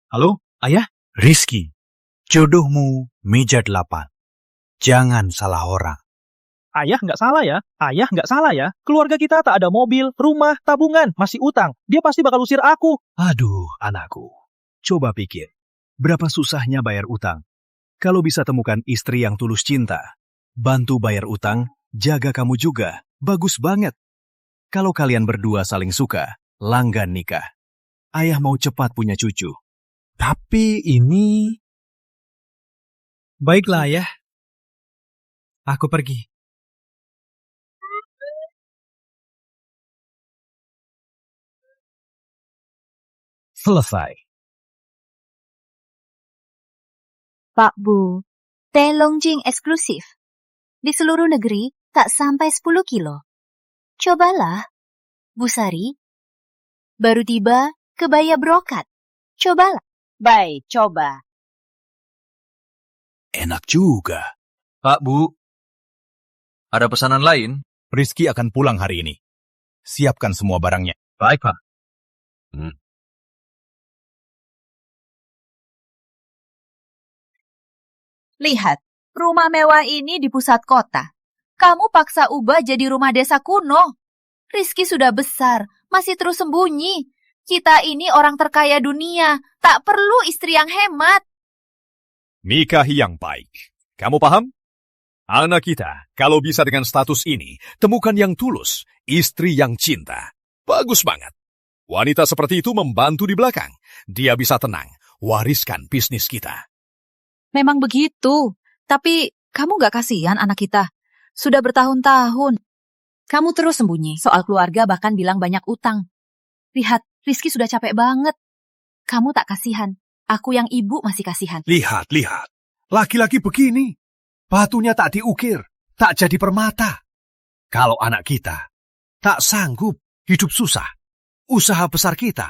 Halo, Ayah? Rizky, jodohmu meja 8. Jangan salah orang. Ayah nggak salah ya. Ayah nggak salah ya. Keluarga kita tak ada mobil, rumah, tabungan, masih utang. Dia pasti bakal usir aku. Aduh, anakku. Coba pikir, berapa susahnya bayar utang. Kalau bisa temukan istri yang tulus cinta, bantu bayar utang, jaga kamu juga, bagus banget. Kalau kalian berdua saling suka, langgan nikah. Ayah mau cepat punya cucu. Tapi ini... Baiklah, Ayah. Aku pergi. Selesai. Pak Bu, teh Longjing eksklusif. Di seluruh negeri tak sampai 10 kilo. Cobalah, Bu Sari. Baru tiba kebaya brokat. Cobalah. Baik, coba. Enak juga. Pak, Bu, ada pesanan lain? Rizky akan pulang hari ini. Siapkan semua barangnya. Baik, Pak. Lihat, rumah mewah ini di pusat kota. Kamu paksa ubah jadi rumah desa kuno. Rizky sudah besar, masih terus sembunyi. Kita ini orang terkaya dunia, tak perlu istri yang hemat. Nikahi yang baik. Kamu paham? Anak kita, kalau bisa dengan status ini, temukan yang tulus, istri yang cinta. Bagus banget. Wanita seperti itu membantu di belakang. Dia bisa tenang, wariskan bisnis kita. Memang begitu, tapi kamu gak kasihan anak kita? Sudah bertahun-tahun. Kamu terus sembunyi soal keluarga, bahkan bilang banyak utang. Lihat, Rizky sudah capek banget. Kamu tak kasihan. Aku yang ibu masih kasihan. Lihat. Laki-laki begini. Batunya tak diukir, tak jadi permata. Kalau anak kita tak sanggup hidup susah, usaha besar kita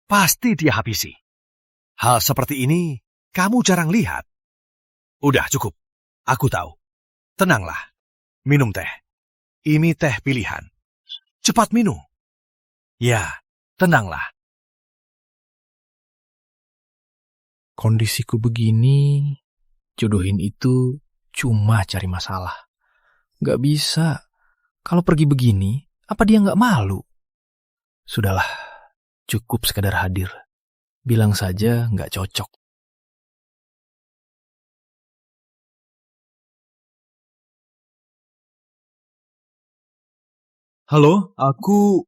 pasti dia habisi. Hal seperti ini kamu jarang lihat. Udah cukup, aku tahu. Tenanglah, minum teh. Ini teh pilihan. Cepat minum. Ya, tenanglah. Kondisiku begini, jodohin itu cuma cari masalah. Gak bisa. Kalau pergi begini, apa dia gak malu? Sudahlah, cukup sekadar hadir. Bilang saja gak cocok. Halo, aku...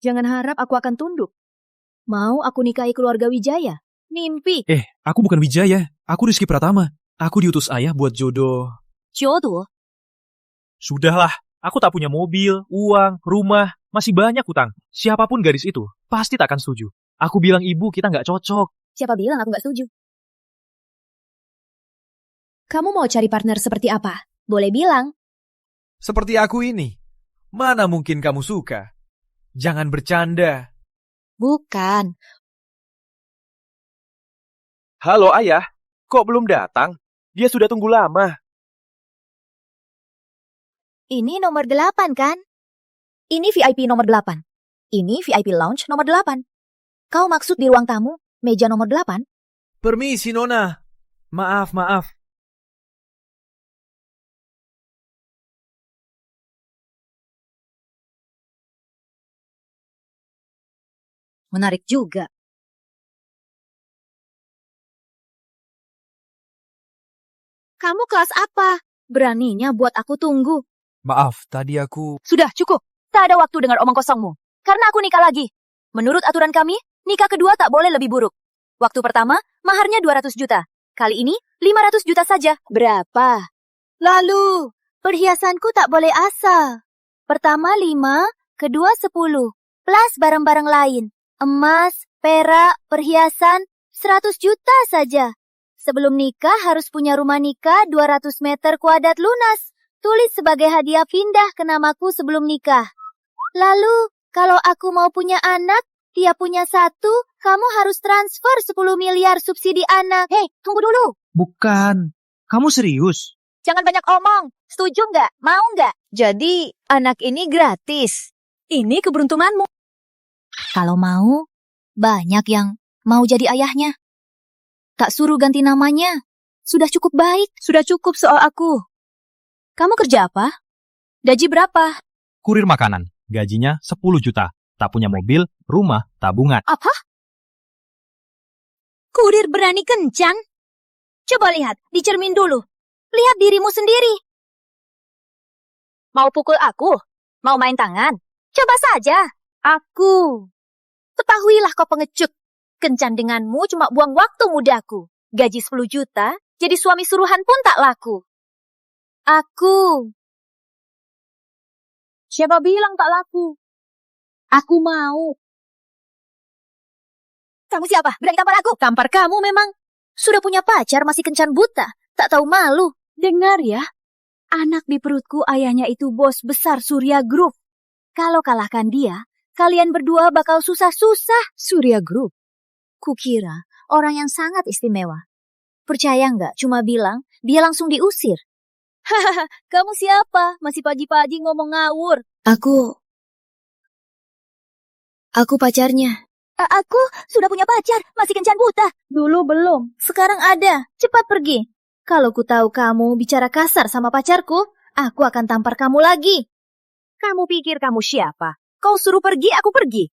Jangan harap aku akan tunduk. Mau aku nikahi keluarga Wijaya? Mimpi. Aku bukan Wijaya. Aku Rizky Pratama. Aku diutus ayah buat jodoh. Jodoh? Sudahlah, aku tak punya mobil, uang, rumah, masih banyak utang. Siapapun gadis itu, pasti tak akan setuju. Aku bilang ibu kita nggak cocok. Siapa bilang aku nggak setuju? Kamu mau cari partner seperti apa? Boleh bilang. Seperti aku ini. Mana mungkin kamu suka? Jangan bercanda. Bukan. Halo ayah, kok belum datang? Dia sudah tunggu lama. Ini nomor 8 kan? Ini VIP nomor 8. Ini VIP lounge nomor 8. Kau maksud di ruang tamu, meja nomor 8? Permisi, Nona. Maaf. Menarik juga. Kamu kelas apa? Beraninya buat aku tunggu. Maaf, tadi aku... Sudah, cukup. Tak ada waktu dengar omong kosongmu. Karena aku nikah lagi. Menurut aturan kami, nikah kedua tak boleh lebih buruk. Waktu pertama, maharnya 200 juta. Kali ini, 500 juta saja. Berapa? Lalu, perhiasanku tak boleh asal. Pertama 5, kedua 10. Plus barang-barang lain. Emas, perak, perhiasan, 100 juta saja. Sebelum nikah harus punya rumah nikah 200 meter kuadrat lunas. Tulis sebagai hadiah pindah ke namaku sebelum nikah. Lalu, kalau aku mau punya anak, dia punya 1, kamu harus transfer 10 miliar subsidi anak. Hei, tunggu dulu. Bukan. Kamu serius? Jangan banyak omong. Setuju nggak? Mau nggak? Jadi, anak ini gratis. Ini keberuntunganmu. Kalau mau, banyak yang mau jadi ayahnya. Tak suruh ganti namanya. Sudah cukup baik. Sudah cukup soal aku. Kamu kerja apa? Gaji berapa? Kurir makanan, gajinya 10 juta. Tak punya mobil, rumah, tabungan. Apa? Kurir berani kencang? Coba lihat, di cermin dulu. Lihat dirimu sendiri. Mau pukul aku? Mau main tangan? Coba saja. Aku. Ketahuilah kau pengecut. Kencan denganmu cuma buang waktu mudaku. Gaji 10 juta, jadi suami suruhan pun tak laku. Aku. Siapa bilang tak laku? Aku mau. Kamu siapa? Berani tampar aku? Tampar kamu memang. Sudah punya pacar masih kencan buta. Tak tahu malu. Dengar ya. Anak di perutku ayahnya itu bos besar Surya Group. Kalau kalahkan dia, kalian berdua bakal susah-susah. Surya Group. Kukira orang yang sangat istimewa. Percaya nggak? Cuma bilang, dia langsung diusir. Hahaha, kamu siapa? Masih pagi-pagi ngomong ngawur. Aku pacarnya. Aku sudah punya pacar, masih kencan buta. Dulu belum, sekarang ada. Cepat pergi. Kalau ku tahu kamu bicara kasar sama pacarku, aku akan tampar kamu lagi. Kamu pikir kamu siapa? Kau suruh pergi, aku pergi.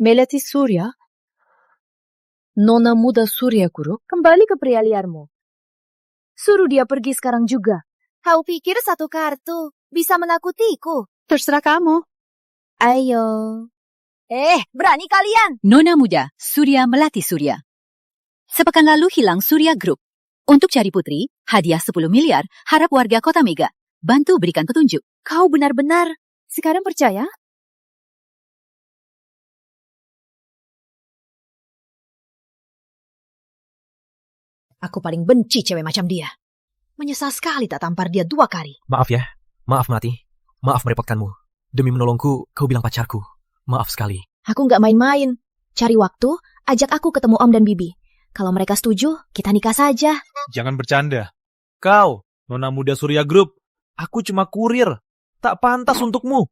Melati Surya, Nona Muda Surya Group, Kembali ke pria liarmu. Suruh dia pergi sekarang juga. Kau pikir satu kartu bisa menakutiku? terserah kamu. Ayo. Berani kalian? Nona Muda Surya Melati Surya. Sepekan lalu hilang Surya Group. Untuk cari putri, hadiah 10 miliar, harap warga Kota Mega. Bantu berikan petunjuk. Kau benar-benar sekarang percaya? Aku paling benci cewek macam dia. Menyesal sekali tak tampar dia 2 kali. Maaf ya. Maaf, Melati. Maaf merepotkanmu. Demi menolongku, kau bilang pacarku. Maaf sekali. Aku nggak main-main. Cari waktu, ajak aku ketemu Om dan Bibi. Kalau mereka setuju, kita nikah saja. Jangan bercanda. Kau, Nona Muda Surya Group. Aku cuma kurir. Tak pantas untukmu.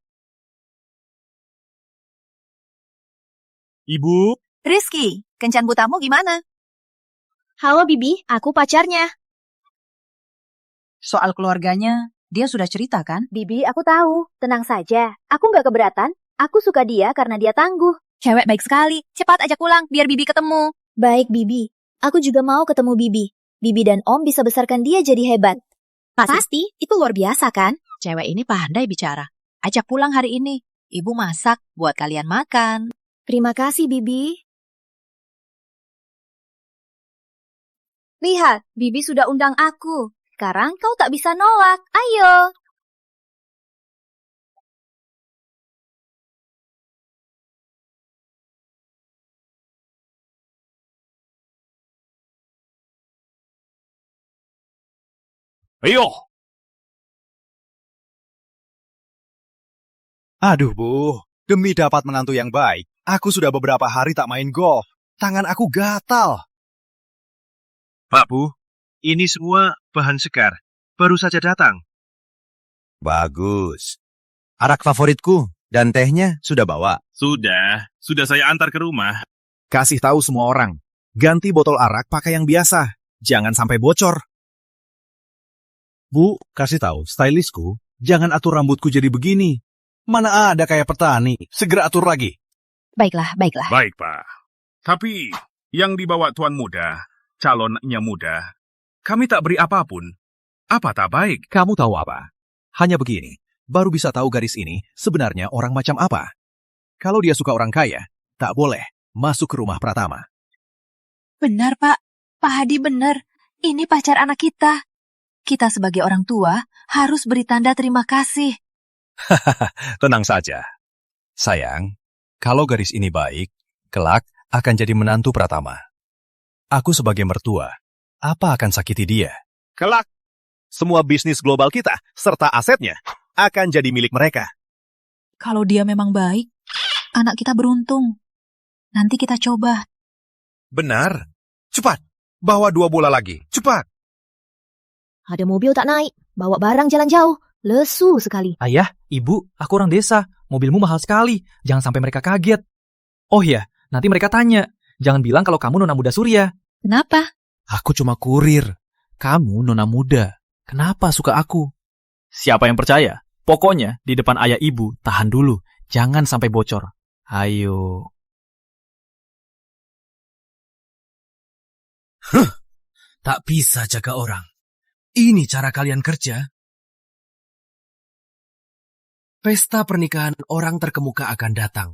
Ibu? Rizky, kencan butamu gimana? Halo Bibi, aku pacarnya. Soal keluarganya, dia sudah cerita kan? Bibi, aku tahu. Tenang saja. Aku nggak keberatan. Aku suka dia karena dia tangguh. Cewek baik sekali. Cepat ajak pulang, biar Bibi ketemu. Baik, Bibi. Aku juga mau ketemu Bibi. Bibi dan Om bisa besarkan dia jadi hebat. Pasti, itu luar biasa kan? Cewek ini pandai bicara. Ajak pulang hari ini. Ibu masak buat kalian makan. Terima kasih, Bibi. Lihat, Bibi sudah undang aku. Sekarang kau tak bisa nolak. Ayo. Ayo. Aduh, Bu. Demi dapat menantu yang baik, aku sudah beberapa hari tak main golf. Tangan aku gatal. Pak Bu, ini semua bahan segar. Baru saja datang. Bagus. Arak favoritku dan tehnya sudah bawa. Sudah saya antar ke rumah. Kasih tahu semua orang. Ganti botol arak pakai yang biasa. Jangan sampai bocor. Bu, kasih tahu stylistku, jangan atur rambutku jadi begini. Mana ada kayak petani, segera atur lagi. Baiklah. Baik, Pak. Tapi yang dibawa Tuan Muda, calonnya muda, kami tak beri apapun. Apa tak baik? Kamu tahu apa? Hanya begini, baru bisa tahu garis ini sebenarnya orang macam apa. Kalau dia suka orang kaya, tak boleh masuk ke rumah Pratama. Benar, Pak. Pak Hadi benar. Ini pacar anak kita. Kita sebagai orang tua harus beri tanda terima kasih. Tenang saja. Sayang, kalau garis ini baik, kelak akan jadi menantu Pratama. Aku sebagai mertua, apa akan sakiti dia? Kelak, semua bisnis global kita serta asetnya akan jadi milik mereka. Kalau dia memang baik, anak kita beruntung. Nanti kita coba. Benar. Cepat, bawa 2 bola lagi. Cepat. Ada mobil tak naik. Bawa barang jalan jauh. lesu sekali. Ayah, ibu, aku orang desa. Mobilmu mahal sekali. Jangan sampai mereka kaget. Oh ya, nanti mereka tanya. Jangan bilang kalau kamu Nona Muda Surya. Kenapa? Aku cuma kurir. Kamu nona muda. Kenapa suka aku? Siapa yang percaya? Pokoknya, di depan ayah ibu, tahan dulu. Jangan sampai bocor. Ayo. Tak bisa jaga orang. Ini cara kalian kerja. Pesta pernikahan orang terkemuka akan datang.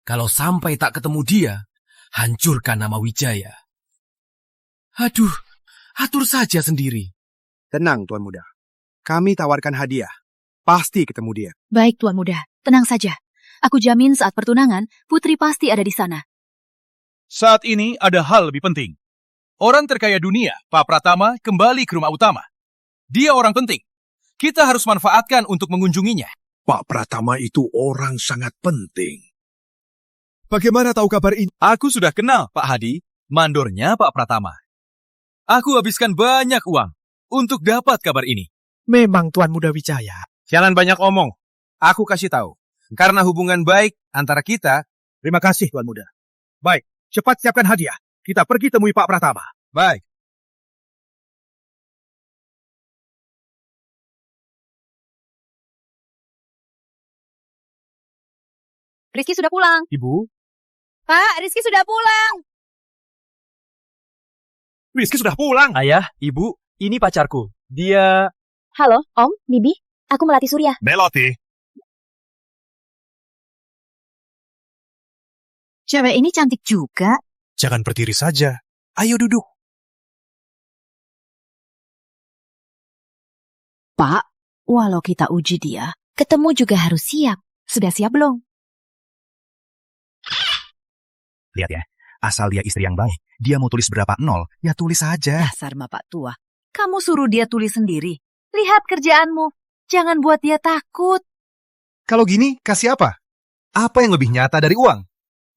Kalau sampai tak ketemu dia, hancurkan nama Wijaya. Aduh, atur saja sendiri. Tenang, Tuan Muda. Kami tawarkan hadiah. Pasti ketemu dia. Baik, Tuan Muda. Tenang saja. Aku jamin saat pertunangan, Putri pasti ada di sana. Saat ini ada hal lebih penting. Orang terkaya dunia, Pak Pratama, kembali ke rumah utama. Dia orang penting. Kita harus manfaatkan untuk mengunjunginya. Pak Pratama itu orang sangat penting. Bagaimana tahu kabar ini? Aku sudah kenal Pak Hadi, mandornya Pak Pratama. Aku habiskan banyak uang untuk dapat kabar ini. Memang Tuan Muda Wijaya. Jangan banyak omong. Aku kasih tahu. Karena hubungan baik antara kita. Terima kasih Tuan Muda. Baik, cepat siapkan hadiah. Kita pergi temui Pak Pratama. Baik. Rizky sudah pulang. Ibu, Pak, Rizky sudah pulang. Rizky sudah pulang. ayah, ibu, ini pacarku. Dia... Halo, Om, Bibi. Aku Melati Surya. Melati. Cewek ini cantik juga. Jangan berdiri saja. Ayo duduk. Pak, walau kita uji dia, ketemu juga harus siap. Sudah siap belum? Lihat ya, asal dia istri yang baik. Dia mau tulis berapa nol, ya tulis saja. Dasar bapak tua. Kamu suruh dia tulis sendiri. Lihat kerjaanmu. Jangan buat dia takut. Kalau gini, kasih apa? Apa yang lebih nyata dari uang?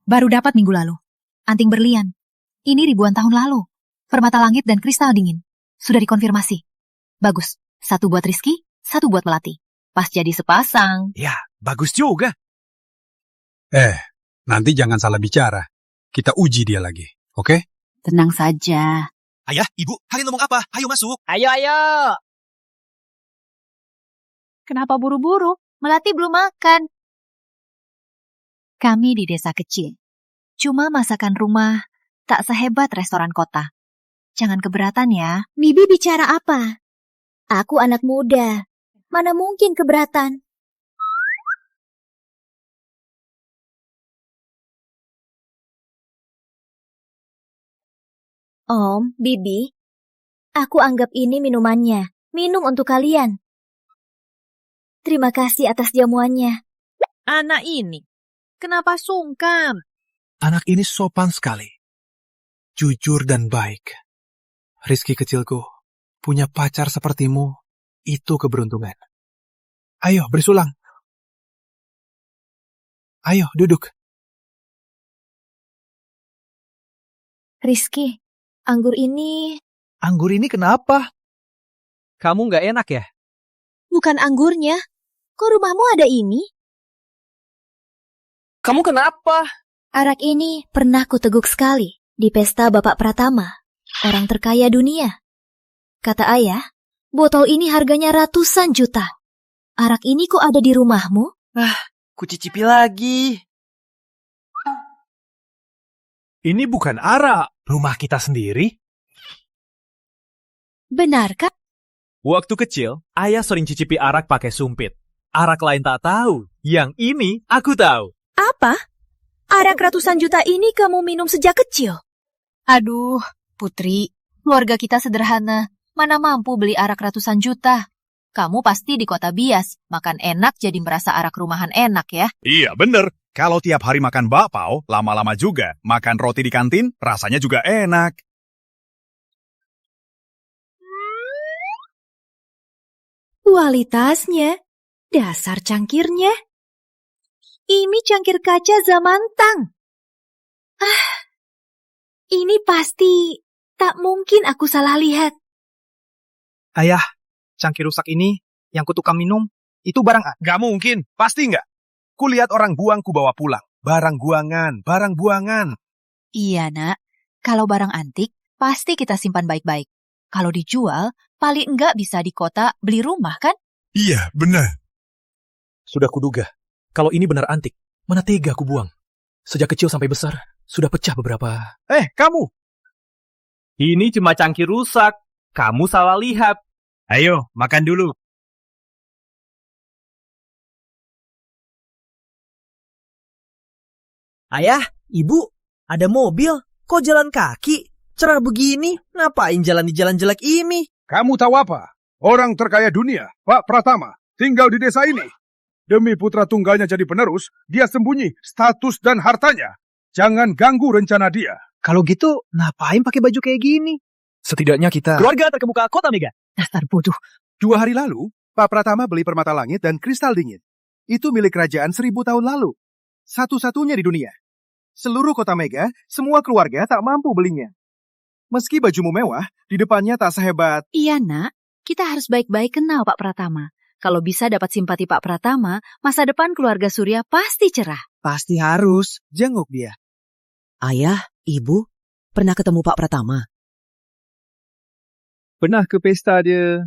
Baru dapat minggu lalu. Anting berlian. Ini ribuan tahun lalu. Permata langit dan kristal dingin. Sudah dikonfirmasi. Bagus. Satu buat Rizky, satu buat Melati. Pas jadi sepasang. Ya, bagus juga. Nanti jangan salah bicara. Kita uji dia lagi, oke? Tenang saja. Ayah, ibu, kalian ngomong apa? Ayo masuk. Ayo, ayo! Kenapa buru-buru? Melati belum makan. Kami di desa kecil. Cuma masakan rumah tak sehebat restoran kota. Jangan keberatan ya. Bibi bicara apa? Aku anak muda. Mana mungkin keberatan? Om, Bibi, aku anggap ini minumannya. Minum untuk kalian. Terima kasih atas jamuannya. Anak ini, kenapa sungkan? Anak ini sopan sekali. Jujur dan baik. Rizky kecilku, punya pacar sepertimu, itu keberuntungan. Ayo, bersulang. Ayo, duduk. Rizky, anggur ini... Anggur ini kenapa? Kamu nggak enak ya? Bukan anggurnya. Kok rumahmu ada ini? Kamu kenapa? Arak ini pernah kuteguk sekali di pesta Bapak Pratama, orang terkaya dunia. Kata ayah, botol ini harganya ratusan juta. Arak ini kok ada di rumahmu? Kucicipi lagi. Ini bukan arak, rumah kita sendiri. Benarkah? Waktu kecil, ayah sering cicipi arak pakai sumpit. Arak lain tak tahu. Yang ini aku tahu. Apa? Arak ratusan juta ini kamu minum sejak kecil? Aduh, Putri, keluarga kita sederhana. Mana mampu beli arak ratusan juta? Kamu pasti di kota bias, makan enak jadi merasa arak rumahan enak ya. Iya, bener. Kalau tiap hari makan bakpao, lama-lama juga. Makan roti di kantin, rasanya juga enak. Kualitasnya, dasar cangkirnya. Ini cangkir kaca zaman Tang. Ini pasti tak mungkin aku salah lihat. Ayah, cangkir rusak ini yang kutukang minum, itu barang antik. Gak mungkin, pasti nggak. Kulihat orang buang, ku bawa pulang. Barang buangan. Iya, Nak. Kalau barang antik, pasti kita simpan baik-baik. Kalau dijual, paling enggak bisa di kota beli rumah, kan? Iya, benar. Sudah kuduga, kalau ini benar antik, mana tega aku buang. Sejak kecil sampai besar, sudah pecah beberapa. Kamu. Ini cuma cangkir rusak. Kamu salah lihat. Ayo, makan dulu. Ayah, ibu, ada mobil. Kok jalan kaki? Cerah begini, ngapain jalan di jalan jelek ini? Kamu tahu apa? Orang terkaya dunia, Pak Pratama, tinggal di desa ini. Demi putra tunggalnya jadi penerus, dia sembunyi status dan hartanya. Jangan ganggu rencana dia. Kalau gitu, ngapain pakai baju kayak gini? Setidaknya kita... Keluarga terkemuka Kota Mega. Dasar bodoh. 2 hari lalu, Pak Pratama beli permata langit dan kristal dingin. Itu milik kerajaan 1000 tahun lalu. Satu-satunya di dunia. Seluruh Kota Mega, semua keluarga tak mampu belinya. Meski bajumu mewah, di depannya tak sehebat. Iya, Nak. Kita harus baik-baik kenal Pak Pratama. Kalau bisa dapat simpati Pak Pratama, masa depan keluarga Surya pasti cerah. Pasti harus jenguk dia. Ayah, ibu, pernah ketemu Pak Pratama? Pernah ke pesta dia,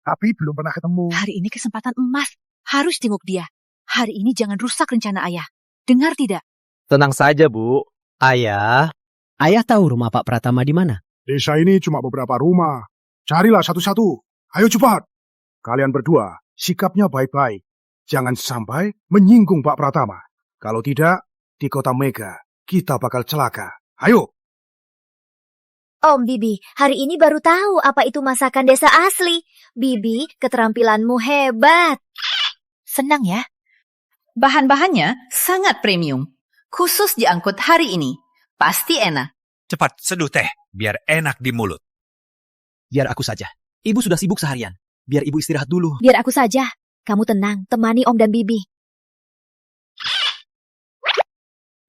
tapi belum pernah ketemu. Hari ini kesempatan emas. Harus jenguk dia. Hari ini jangan rusak rencana ayah. Dengar tidak? Tenang saja, Bu. Ayah tahu rumah Pak Pratama di mana? Desa ini cuma beberapa rumah. Carilah satu-satu. Ayo cepat. Kalian berdua, sikapnya baik-baik. Jangan sampai menyinggung Pak Pratama. Kalau tidak, di Kota Mega, kita bakal celaka. Ayo. Om Bibi, hari ini baru tahu apa itu masakan desa asli. Bibi, keterampilanmu hebat. Senang ya? Bahan-bahannya sangat premium. Khusus diangkut hari ini. Pasti enak. Cepat seduh teh, biar enak di mulut. Biar aku saja. Ibu sudah sibuk seharian. Biar ibu istirahat dulu. Biar aku saja. Kamu tenang, temani Om dan Bibi.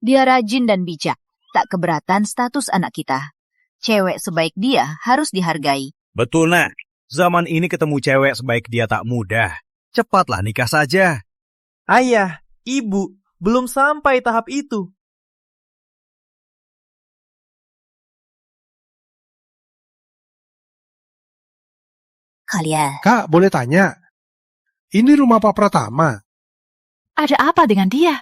Dia rajin dan bijak. Tak keberatan status anak kita. Cewek sebaik dia harus dihargai. Betul, Nak. Zaman ini ketemu cewek sebaik dia tak mudah. Cepatlah nikah saja. Ayah, ibu, belum sampai tahap itu. Kalian, Kak, boleh tanya? Ini rumah Pak Pratama. ada apa dengan dia?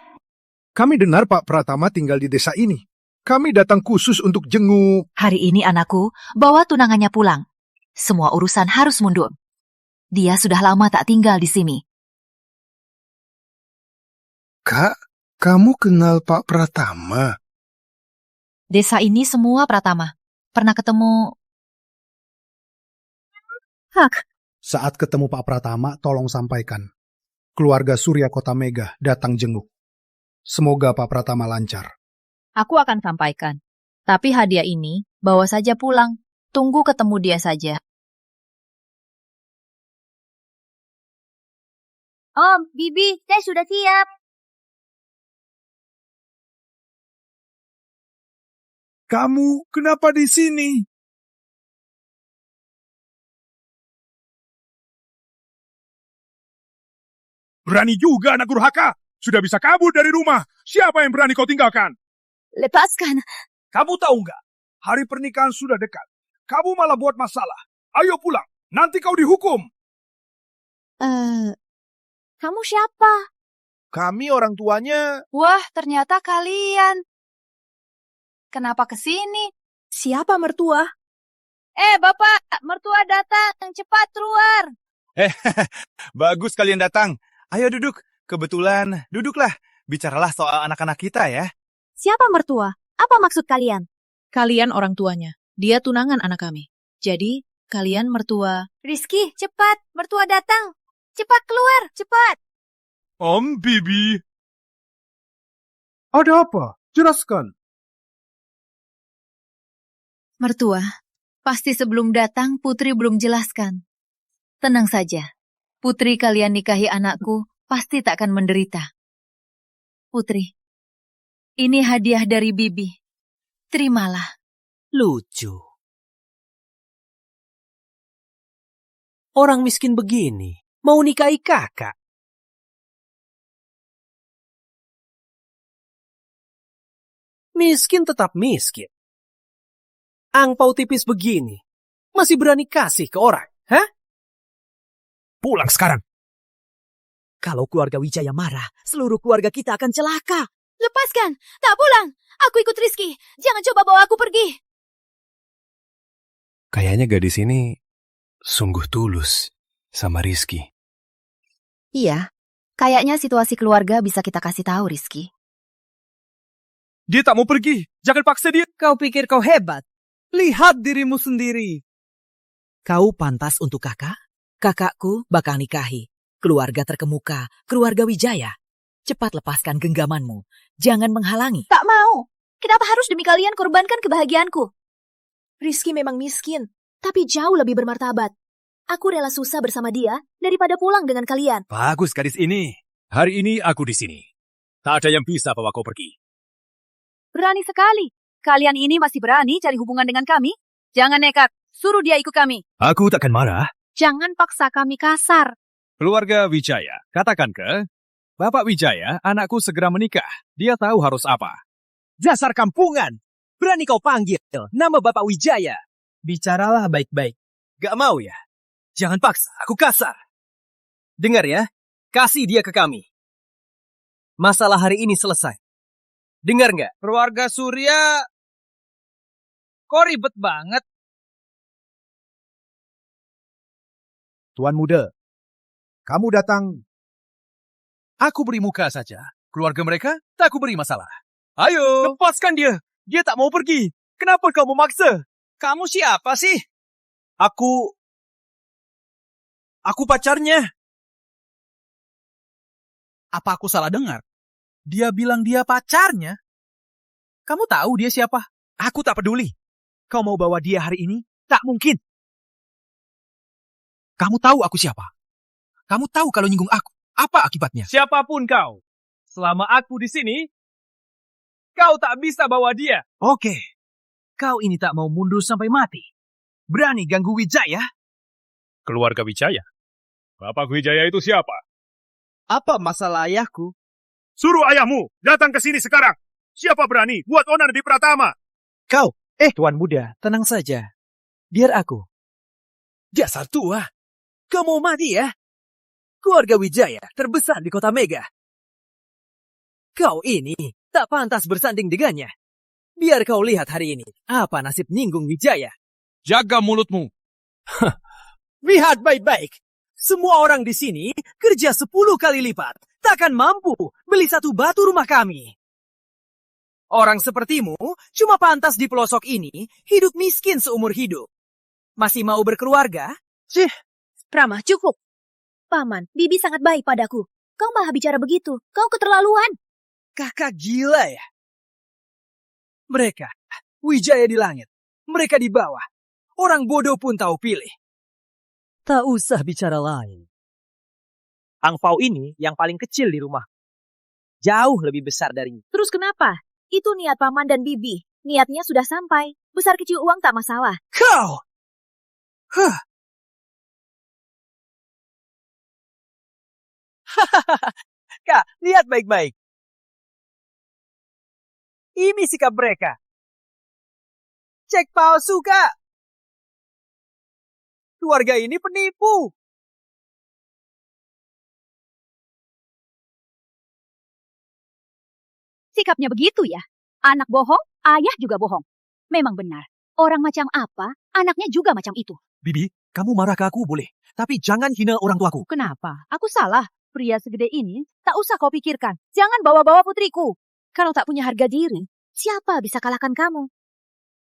Kami dengar Pak Pratama tinggal di desa ini. Kami datang khusus untuk jenguk. Hari ini anakku bawa tunangannya pulang. Semua urusan harus mundur. Dia sudah lama tak tinggal di sini. Kak, kamu kenal Pak Pratama? Desa ini semua Pratama. Pernah ketemu... Hak, Saat ketemu Pak Pratama, tolong sampaikan. Keluarga Surya Kota Mega datang jenguk. Semoga Pak Pratama lancar. aku akan sampaikan. Tapi hadiah ini bawa saja pulang. Tunggu ketemu dia saja. Om, Bibi, teh sudah siap. Kamu kenapa di sini? Berani juga anak durhaka. Sudah bisa kabur dari rumah. Siapa yang berani kau tinggalkan? Lepaskan. Kamu tahu nggak? Hari pernikahan sudah dekat. Kamu malah buat masalah. Ayo pulang. Nanti kau dihukum. Kamu siapa? Kami orang tuanya. Wah, ternyata kalian. Kenapa kesini? Siapa mertua? Bapak, mertua datang. Cepat keluar. Bagus kalian datang. Ayo duduk. Kebetulan, duduklah. Bicaralah soal anak-anak kita ya. Siapa mertua? Apa maksud kalian? Kalian orang tuanya. Dia tunangan anak kami. Jadi, kalian mertua. Rizky, cepat. Mertua datang. Cepat keluar, cepat. Om Bibi. Ada apa? Jelaskan. Mertua, pasti sebelum datang Putri belum jelaskan. Tenang saja. Putri kalian nikahi anakku pasti tak akan menderita. Putri, ini hadiah dari Bibi. Terimalah. Lucu. Orang miskin begini mau nikahi kakak. Miskin tetap miskin. Angpau tipis begini, masih berani kasih ke orang, hah? Pulang sekarang. Kalau keluarga Wijaya marah, seluruh keluarga kita akan celaka. Lepaskan, tak pulang. Aku ikut Rizky. Jangan coba bawa aku pergi. Kayaknya gadis ini sungguh tulus sama Rizky. Iya, kayaknya situasi keluarga bisa kita kasih tahu, Rizky. Dia tak mau pergi. Jangan paksa dia. Kau pikir kau hebat? Lihat dirimu sendiri. Kau pantas untuk kakak. Kakakku bakal nikahi. Keluarga terkemuka, keluarga Wijaya. Cepat lepaskan genggamanmu. Jangan menghalangi. Tak mau. Kenapa harus demi kalian korbankan kebahagiaanku? Rizky memang miskin, tapi jauh lebih bermartabat. Aku rela susah bersama dia daripada pulang dengan kalian. Bagus gadis ini. Hari ini aku di sini. Tak ada yang bisa bawa kau pergi. Berani sekali. Kalian ini masih berani cari hubungan dengan kami? Jangan nekat. Suruh dia ikut kami. Aku takkan marah. Jangan paksa kami kasar. Keluarga Wijaya, katakan ke Bapak Wijaya, anakku segera menikah. Dia tahu harus apa. Dasar kampungan. Berani kau panggil nama Bapak Wijaya. Bicaralah baik-baik. Gak mau ya? Jangan paksa, aku kasar. Dengar ya, kasih dia ke kami. Masalah hari ini selesai. Dengar nggak? Keluarga Surya, kok ribet banget? Tuan muda, kamu datang. Aku beri muka saja. Keluarga mereka, tak aku beri masalah. Ayo, lepaskan dia. Dia tak mau pergi. Kenapa kau memaksa? Kamu siapa sih? Aku pacarnya. Apa aku salah dengar? Dia bilang dia pacarnya. Kamu tahu dia siapa? Aku tak peduli. Kau mau bawa dia hari ini? Tak mungkin. Kamu tahu aku siapa? Kamu tahu kalau nyinggung aku, apa akibatnya? Siapapun kau, selama aku di sini, kau tak bisa bawa dia. Oke. Kau ini tak mau mundur sampai mati. Berani ganggu Wijaya? Keluarga Wijaya? Bapak Wijaya itu siapa? Apa masalah ayahku? Suruh ayahmu datang ke sini sekarang. Siapa berani buat onar di Pratama? Kau, Tuan muda, tenang saja. Biar aku. Dasar tua. Kau mau mati ya? Keluarga Wijaya terbesar di kota Mega. Kau ini tak pantas bersanding dengannya. Biar kau lihat hari ini apa nasib Ninggung Wijaya. Jaga mulutmu. Lihat baik-baik. Semua orang di sini kerja 10 kali lipat. Takkan mampu beli satu batu rumah kami. Orang sepertimu cuma pantas di pelosok ini hidup miskin seumur hidup. Masih mau berkeluarga? Rama, cukup. Paman, Bibi sangat baik padaku. Kau malah bicara begitu. Kau keterlaluan. Kakak gila ya? Mereka, Wijaya di langit. Mereka di bawah. Orang bodoh pun tahu pilih. Tak usah bicara lain. Angpau ini yang paling kecil di rumah. Jauh lebih besar darinya. Terus kenapa? Itu niat Paman dan Bibi. Niatnya sudah sampai. Besar kecil uang tak masalah. Kau! Kak, lihat baik-baik. Ini sikap mereka. Cek palsu, Kak. Keluarga ini penipu. Sikapnya begitu ya? Anak bohong, ayah juga bohong. Memang benar. Orang macam apa, anaknya juga macam itu. Bibi, kamu marah ke aku boleh. Tapi jangan hina orang tuaku. Kenapa? Aku salah. Pria segede ini, tak usah kau pikirkan. Jangan bawa-bawa putriku. Kalau tak punya harga diri, Siapa bisa kalahkan kamu?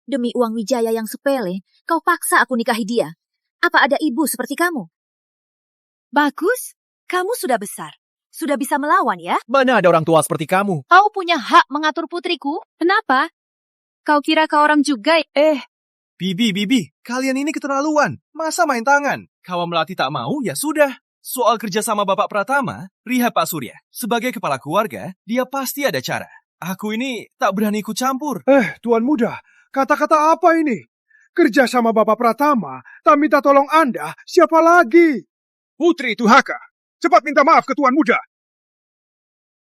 Demi uang Wijaya yang sepele, kau paksa aku nikahi dia. Apa ada ibu seperti kamu? bagus. Kamu sudah besar. Sudah bisa melawan ya? Mana ada orang tua seperti kamu? Kau punya hak mengatur putriku. Kenapa? Kau kira kau orang juga? Bibi, kalian ini keterlaluan. Masa main tangan? Kawan Melati tak mau, ya sudah. Soal kerja sama Bapak Pratama, lihat Pak Surya. Sebagai kepala keluarga, dia pasti ada cara. Aku ini tak berani ikut campur. Tuan muda, kata-kata apa ini? Kerja sama Bapak Pratama, tak minta tolong Anda, siapa lagi? Putri Tuhaka, cepat minta maaf ke Tuan Muda.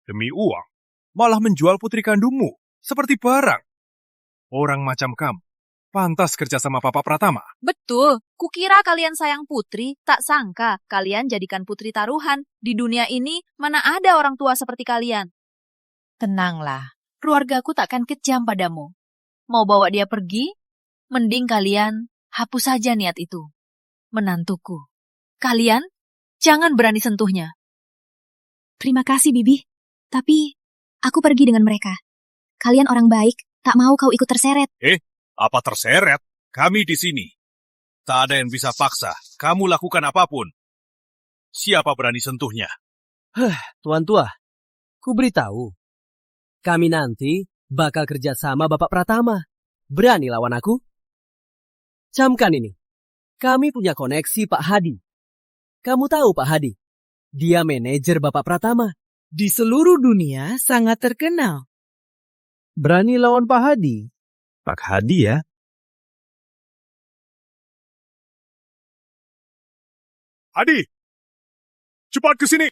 Demi uang, malah menjual putri kandungmu seperti barang. Orang macam kamu pantas kerja sama Papa Pratama. Betul, kukira kalian sayang putri, tak sangka kalian jadikan putri taruhan. Di dunia ini mana ada orang tua seperti kalian. Tenanglah, keluargaku takkan kejam padamu. Mau bawa dia pergi? Mending kalian hapus saja niat itu. Menantuku, kalian jangan berani sentuhnya. Terima kasih, Bibi. Tapi aku pergi dengan mereka. Kalian orang baik, tak mau kau ikut terseret. Apa terseret? Kami di sini. Tak ada yang bisa paksa. Kamu lakukan apapun. Siapa berani sentuhnya? Tuan tua, ku beritahu. Kami nanti bakal kerja sama Bapak Pratama. Berani lawan aku? Camkan ini. Kami punya koneksi Pak Hadi. Kamu tahu Pak Hadi? Dia manajer Bapak Pratama. Di seluruh dunia sangat terkenal. Berani lawan Pak Hadi? Pak Hadi ya? Hadi, cepat ke sini.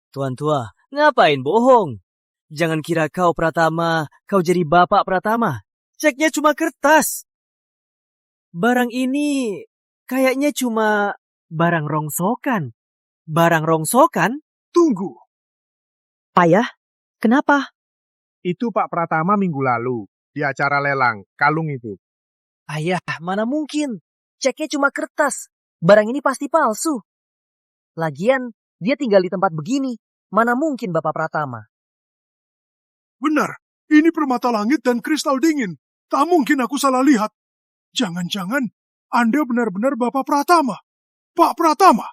Tuan tua, ngapain bohong? Jangan kira kau Pratama, kau jadi Bapak Pratama. Ceknya cuma kertas. Barang ini kayaknya cuma barang rongsokan. Barang rongsokan? Tunggu. Ayah, kenapa? Itu Pak Pratama minggu lalu di acara lelang kalung itu. Ayah, mana mungkin? Ceknya cuma kertas. Barang ini pasti palsu. Lagian, dia tinggal di tempat begini. Mana mungkin Bapak Pratama? Benar, ini permata langit dan kristal dingin. Tak mungkin aku salah lihat. Jangan-jangan Anda benar-benar Bapak Pratama. Pak Pratama.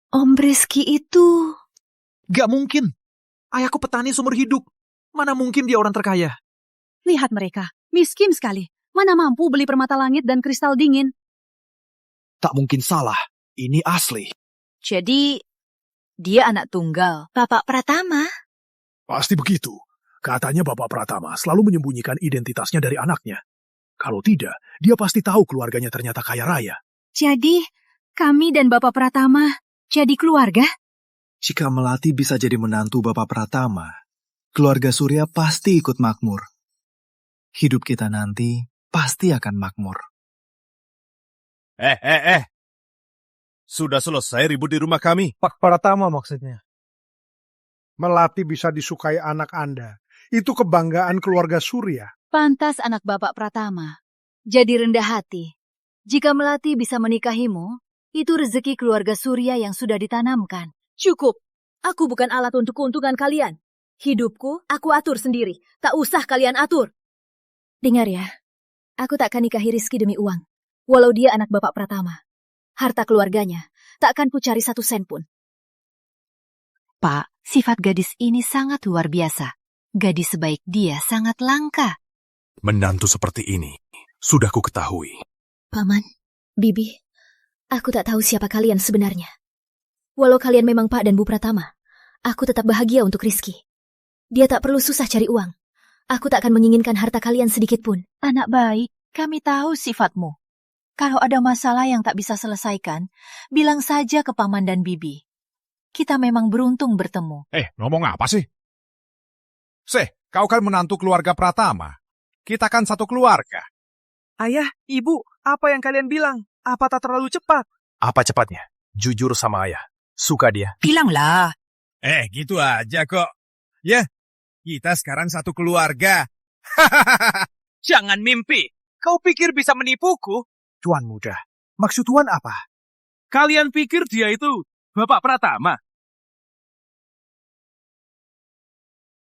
Om Rizky itu... Gak mungkin. Ayahku petani seumur hidup. Mana mungkin dia orang terkaya? Lihat mereka, miskin sekali. Mana mampu beli permata langit dan kristal dingin. Tak mungkin salah. Ini asli. Jadi, dia anak tunggal. Bapak Pratama? Pasti begitu. Katanya Bapak Pratama selalu menyembunyikan identitasnya dari anaknya. Kalau tidak, dia pasti tahu keluarganya ternyata kaya raya. Jadi, kami dan Bapak Pratama jadi keluarga? Jika Melati bisa jadi menantu Bapak Pratama, keluarga Surya pasti ikut makmur. Hidup kita nanti pasti akan makmur. Sudah selesai ribut di rumah kami. Pak Pratama maksudnya. Melati bisa disukai anak Anda. Itu kebanggaan keluarga Surya. Pantas anak Bapak Pratama. Jadi rendah hati. Jika Melati bisa menikahimu, itu rezeki keluarga Surya yang sudah ditanamkan. Cukup. Aku bukan alat untuk keuntungan kalian. Hidupku, aku atur sendiri. Tak usah kalian atur. Dengar ya, aku tak akan nikahi Rizky demi uang. Walau dia anak Bapak Pratama. Harta keluarganya tak akan kucari 1 sen pun. Pak, sifat gadis ini sangat luar biasa. Gadis sebaik dia sangat langka. Menantu seperti ini sudah ku ketahui. Paman, Bibi, aku tak tahu siapa kalian sebenarnya. Walau kalian memang Pak dan Bu Pratama, aku tetap bahagia untuk Rizky. Dia tak perlu susah cari uang. Aku tak akan menginginkan harta kalian sedikit pun. Anak baik, kami tahu sifatmu. Kalau ada masalah yang tak bisa selesaikan, bilang saja ke Paman dan Bibi. Kita memang beruntung bertemu. Ngomong apa sih? Kau kan menantu keluarga Pratama. Kita kan satu keluarga. Ayah, ibu, apa yang kalian bilang? Apa tak terlalu cepat? Apa cepatnya? Jujur sama ayah. Suka dia. Bilanglah. Gitu aja kok. Ya, kita sekarang satu keluarga. Jangan mimpi. Kau pikir bisa menipuku? Tuan Muda, maksud Tuan apa? Kalian pikir dia itu Bapak Pratama?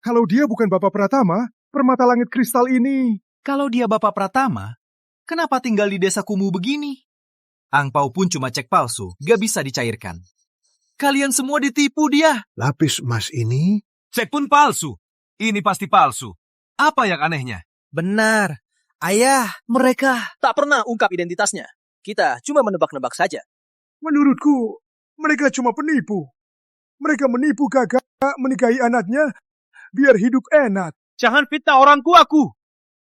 Kalau dia bukan Bapak Pratama, permata langit kristal ini... Kalau dia Bapak Pratama, kenapa tinggal di desa kumuh begini? Angpau pun cuma cek palsu, gak bisa dicairkan. Kalian semua ditipu dia. Lapis emas ini? Cek pun palsu. Ini pasti palsu. Apa yang anehnya? Benar. Ayah, mereka tak pernah ungkap identitasnya. Kita cuma menebak-nebak saja. Menurutku, mereka cuma penipu. Mereka menipu kakak menikahi anaknya biar hidup enak. Jangan fitnah orang tuaku.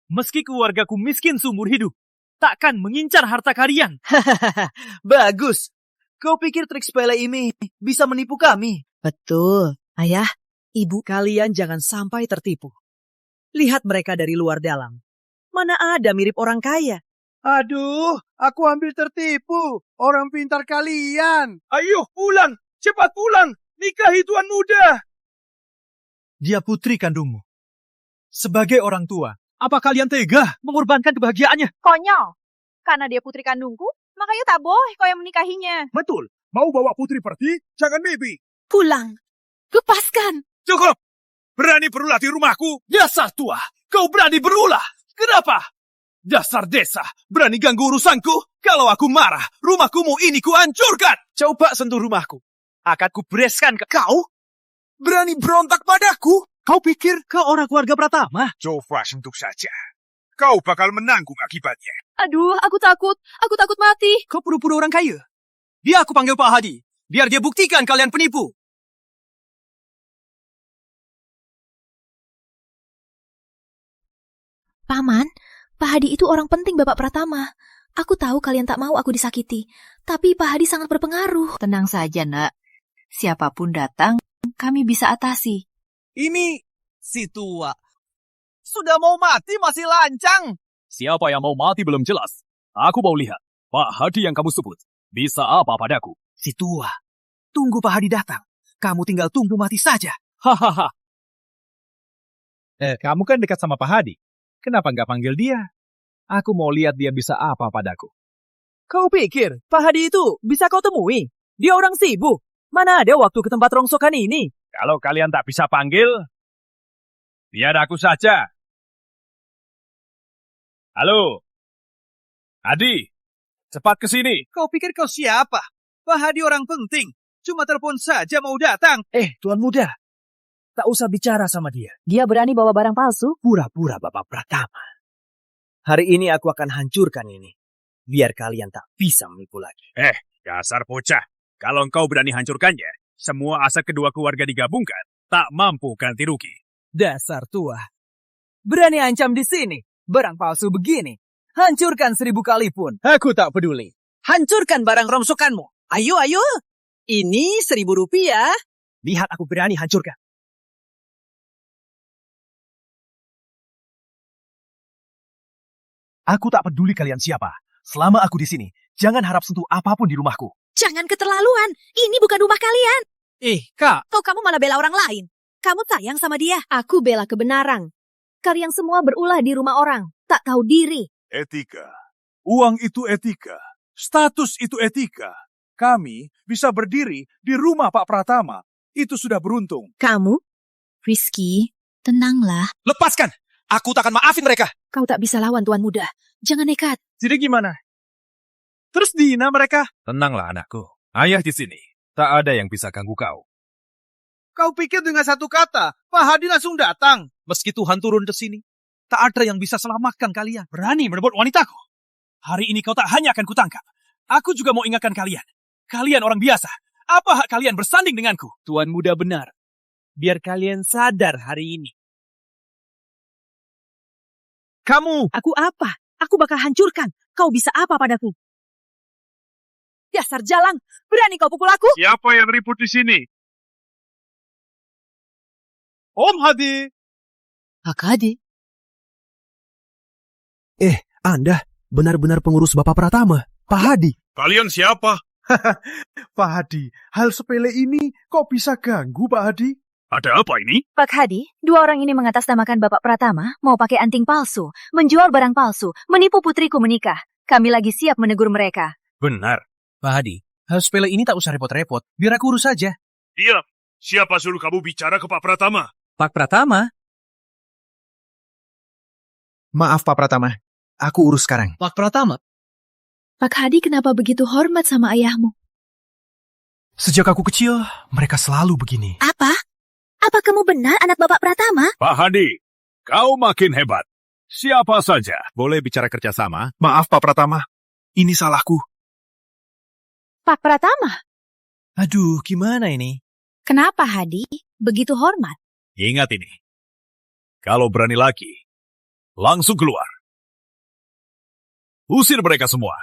Meski keluargaku miskin seumur hidup, takkan mengincar harta kalian. Bagus. Kau pikir trik sepele ini bisa menipu kami? Betul. Ayah, ibu, kalian jangan sampai tertipu. Lihat mereka dari luar dalam. Mana ada mirip orang kaya? Aduh, aku hampir tertipu. Orang pintar kalian. Ayo pulang, cepat pulang. Nikahi tuan muda. Dia putri kandungmu. Sebagai orang tua, apa kalian tega mengorbankan kebahagiaannya? Konyol. Karena dia putri kandungku, makanya tak boleh kau yang menikahinya. Betul. Mau bawa putri pergi, jangan mimpi. Pulang. Lepaskan. Cukup. Berani berulah di rumahku? Dasar tua. Kau berani berulah. Kenapa? Dasar desa. Berani ganggu urusanku? Kalau aku marah, rumahkumu ini kuhancurkan. Coba sentuh rumahku. Akan kubereskan ke kau. Berani berontak padaku? Kau pikir kau orang keluarga Pratama? Coba sentuh saja. Kau bakal menanggung akibatnya. Aduh, aku takut. Aku takut mati. Kau pura-pura orang kaya. Biar aku panggil Pak Hadi. Biar dia buktikan kalian penipu. Paman, Pak Hadi itu orang penting Bapak Pratama. Aku tahu kalian tak mau aku disakiti, tapi Pak Hadi sangat berpengaruh. Tenang saja, Nak. Siapapun datang, kami bisa atasi. Ini si tua. Sudah mau mati masih lancang. Siapa yang mau mati belum jelas. Aku mau lihat. Pak Hadi yang kamu sebut. Bisa apa padaku? Si tua. Tunggu Pak Hadi datang. Kamu tinggal tunggu mati saja. Hahaha. Kamu kan dekat sama Pak Hadi. Kenapa nggak panggil dia? Aku mau lihat dia bisa apa padaku. Kau pikir Pak Hadi itu bisa kau temui? Dia orang sibuk. Mana ada waktu ke tempat rongsokan ini? Kalau kalian tak bisa panggil, biar aku saja. Halo, Hadi, cepat ke sini. Kau pikir kau siapa? Pak Hadi orang penting. Cuma telepon saja mau datang. Tuan muda. Tak usah bicara sama dia. Dia berani bawa barang palsu? Pura-pura Bapak Pratama. Hari ini aku akan hancurkan ini. Biar kalian tak bisa menipu lagi. Dasar bocah. Kalau engkau berani hancurkannya, semua aset kedua keluarga digabungkan, tak mampu ganti rugi. Dasar tua. Berani ancam di sini. Barang palsu begini. Hancurkan 1000 kali pun. Aku tak peduli. Hancurkan barang rongsokanmu. Ayo, ayo. Ini 1000 rupiah. Lihat aku berani hancurkan. Aku tak peduli kalian siapa. Selama aku di sini, jangan harap sentuh apapun di rumahku. Jangan keterlaluan. Ini bukan rumah kalian. Kak. Kok kamu malah bela orang lain? Kamu sayang sama dia. Aku bela kebenaran. Kalian semua berulah di rumah orang. Tak tahu diri. Etika. Uang itu etika. Status itu etika. Kami bisa berdiri di rumah Pak Pratama. Itu sudah beruntung. Kamu? Rizky, tenanglah. Lepaskan! Aku tak akan maafin mereka. Kau tak bisa lawan Tuan Muda. Jangan nekat. Jadi gimana? Terus dihina mereka? Tenanglah anakku. Ayah di sini. Tak ada yang bisa ganggu kau. Kau pikir dengan satu kata, Pak Hadi langsung datang. Meski Tuhan turun ke sini, tak ada yang bisa selamatkan kalian. Berani merebut wanitaku. Hari ini kau tak hanya akan kutangkap. Aku juga mau ingatkan kalian. Kalian orang biasa. Apa hak kalian bersanding denganku? Tuan Muda benar. Biar kalian sadar hari ini. Kamu! Aku apa? Aku bakal hancurkan. Kau bisa apa padaku? Dasar jalang! Berani kau pukul aku? Siapa yang ribut di sini? Om Hadi! Pak Hadi? Anda benar-benar pengurus Bapak Pratama, Pak Hadi. Kalian siapa? Pak Hadi, hal sepele ini kok bisa ganggu Pak Hadi? Ada apa ini? Pak Hadi, 2 orang ini mengatasnamakan Bapak Pratama, mau pakai anting palsu, menjual barang palsu, menipu putriku menikah. Kami lagi siap menegur mereka. Benar. Pak Hadi, hal sepele ini tak usah repot-repot. Biar aku urus saja. Diam. Siapa suruh kamu bicara ke Pak Pratama? Pak Pratama? Maaf Pak Pratama, aku urus sekarang. Pak Pratama? Pak Hadi kenapa begitu hormat sama ayahmu? Sejak aku kecil, mereka selalu begini. Apa? Apa kamu benar anak Bapak Pratama? Pak Hadi, kau makin hebat. Siapa saja boleh bicara kerjasama? Maaf Pak Pratama, ini salahku. Pak Pratama? Aduh, gimana ini? Kenapa Hadi begitu hormat? Ingat ini. Kalau berani lagi, langsung keluar. Usir mereka semua.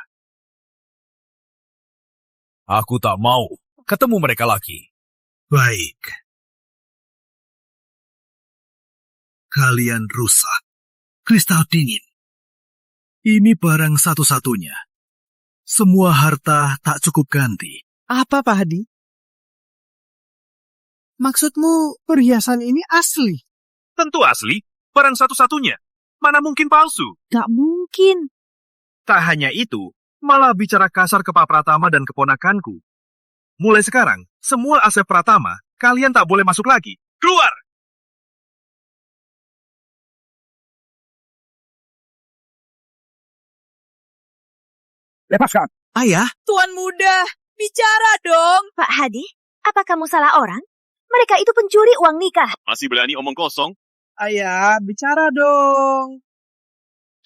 Aku tak mau ketemu mereka lagi. Baik. Kalian rusak. Kristal dingin. Ini barang satu-satunya. Semua harta tak cukup ganti. Apa, Pak Hadi? Maksudmu perhiasan ini asli? Tentu asli. Barang satu-satunya. Mana mungkin palsu? Gak mungkin. Tak hanya itu, malah bicara kasar ke Pak Pratama dan keponakanku. Mulai sekarang, semua aset Pratama, kalian tak boleh masuk lagi. Keluar! Lepaskan. Ayah, Tuan muda, bicara dong. Pak Hadi, apa kamu salah orang? Mereka itu pencuri uang nikah. Masih berani omong kosong? Ayah, bicara dong.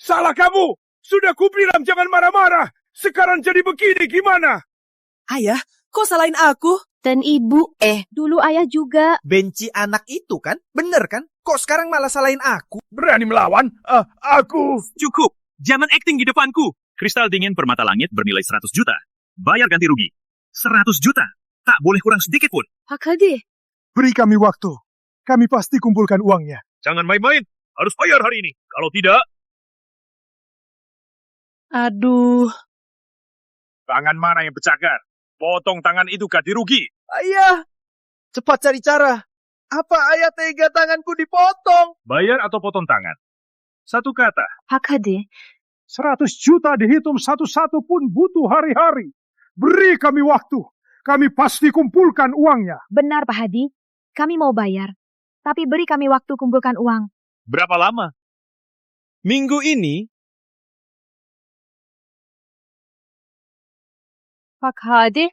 Salah kamu. Sudah kubilang jangan marah-marah. Sekarang jadi begini gimana? ayah, kok salahin aku? Dan ibu, dulu ayah juga. Benci anak itu kan? Bener kan? Kok sekarang malah salahin aku? Berani melawan? Aku... Cukup! Jangan akting di depanku! Kristal dingin permata langit bernilai 100 juta. Bayar ganti rugi. 100 juta. Tak boleh kurang sedikit pun. Pak Hadi. Beri kami waktu. Kami pasti kumpulkan uangnya. Jangan main-main. Harus bayar hari ini. Kalau tidak... Aduh. Tangan mana yang bercagar? Potong tangan itu ganti rugi. Ayah, cepat cari cara. Apa ayah tega tanganku dipotong? Bayar atau potong tangan? Satu kata. Pak Hadi. 100 juta dihitung satu-satu pun butuh hari-hari. Beri kami waktu. Kami pasti kumpulkan uangnya. Benar Pak Hadi. Kami mau bayar. Tapi beri kami waktu kumpulkan uang. Berapa lama? Minggu ini, Pak Hadi.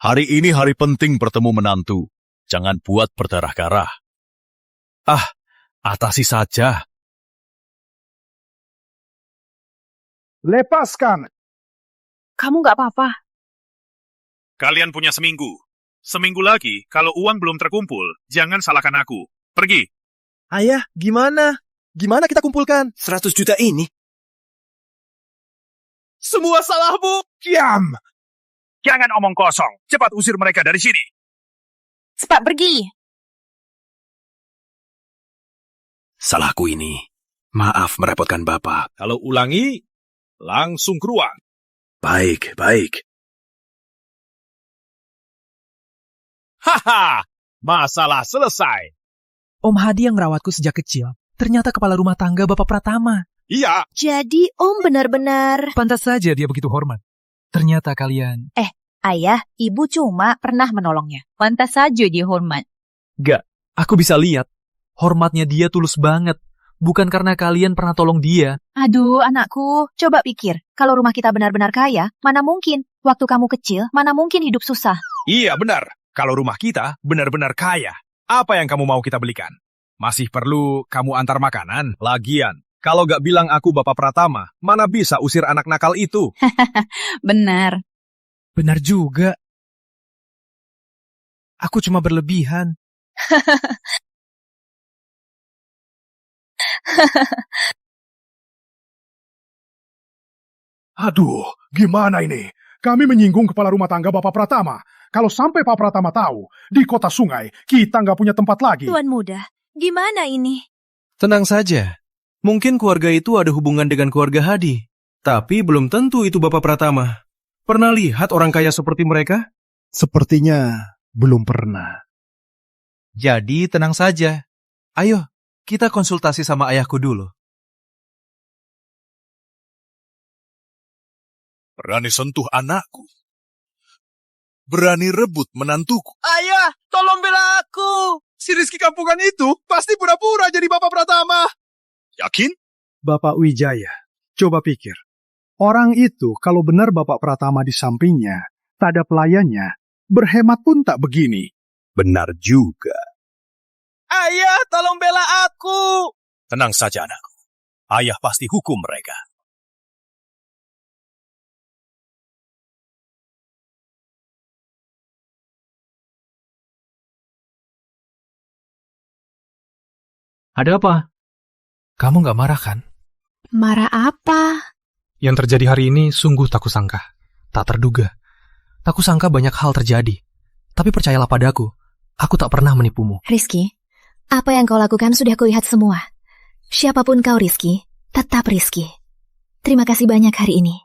Hari ini hari penting bertemu menantu. Jangan buat berdarah-darah. Atasi saja. Lepaskan. Kamu gak apa-apa. Kalian punya seminggu. Seminggu lagi, kalau uang belum terkumpul, jangan salahkan aku. Pergi. ayah, gimana? Gimana kita kumpulkan 100 juta ini? Semua salahmu. Diam. Jangan omong kosong. Cepat usir mereka dari sini. Cepat pergi. Salahku ini. Maaf merepotkan Bapak. Kalau ulangi, langsung ke ruang. Baik, baik. Haha, masalah selesai. Om Hadi yang merawatku sejak kecil, ternyata kepala rumah tangga Bapak Pratama. Iya. Jadi Om benar-benar... Pantas saja dia begitu hormat. Ternyata kalian... Ayah, ibu cuma pernah menolongnya. Pantas saja dia hormat. Gak, aku bisa lihat. Hormatnya dia tulus banget. Bukan karena kalian pernah tolong dia. Aduh, anakku. Coba pikir, kalau rumah kita benar-benar kaya, mana mungkin? Waktu kamu kecil, mana mungkin hidup susah? Iya benar. Kalau rumah kita benar-benar kaya, apa yang kamu mau kita belikan? Masih perlu kamu antar makanan? Lagian, kalau gak bilang aku Bapak Pratama, mana bisa usir anak nakal itu? Benar. Benar juga. Aku cuma berlebihan. Aduh, gimana ini? Kami menyinggung kepala rumah tangga Bapak Pratama. Kalau sampai Pak Pratama tahu, di kota sungai, kita nggak punya tempat lagi. Tuan muda, gimana ini? Tenang saja. Mungkin keluarga itu ada hubungan dengan keluarga Hadi. Tapi belum tentu itu Bapak Pratama. Pernah lihat orang kaya seperti mereka? Sepertinya belum pernah. Jadi tenang saja. Ayo, kita konsultasi sama ayahku dulu. Berani sentuh anakku. Berani rebut menantuku. Ayah, tolong bela aku. Si Rizky kampungan itu pasti pura-pura jadi Bapak Pratama. Yakin? Bapak Wijaya, coba pikir. Orang itu kalau benar Bapak Pratama di sampingnya, tak ada pelayannya, berhemat pun tak begini. Benar juga. Ayah, tolong bela aku. Tenang saja anakku. Ayah pasti hukum mereka. Ada apa? Kamu gak marah kan? Marah apa? Yang terjadi hari ini sungguh tak kusangka. Tak terduga. Tak kusangka banyak hal terjadi. Tapi percayalah padaku, aku tak pernah menipumu. Rizky, apa yang kau lakukan sudah kulihat semua. Siapapun kau, Rizky, tetap Rizky. Terima kasih banyak hari ini.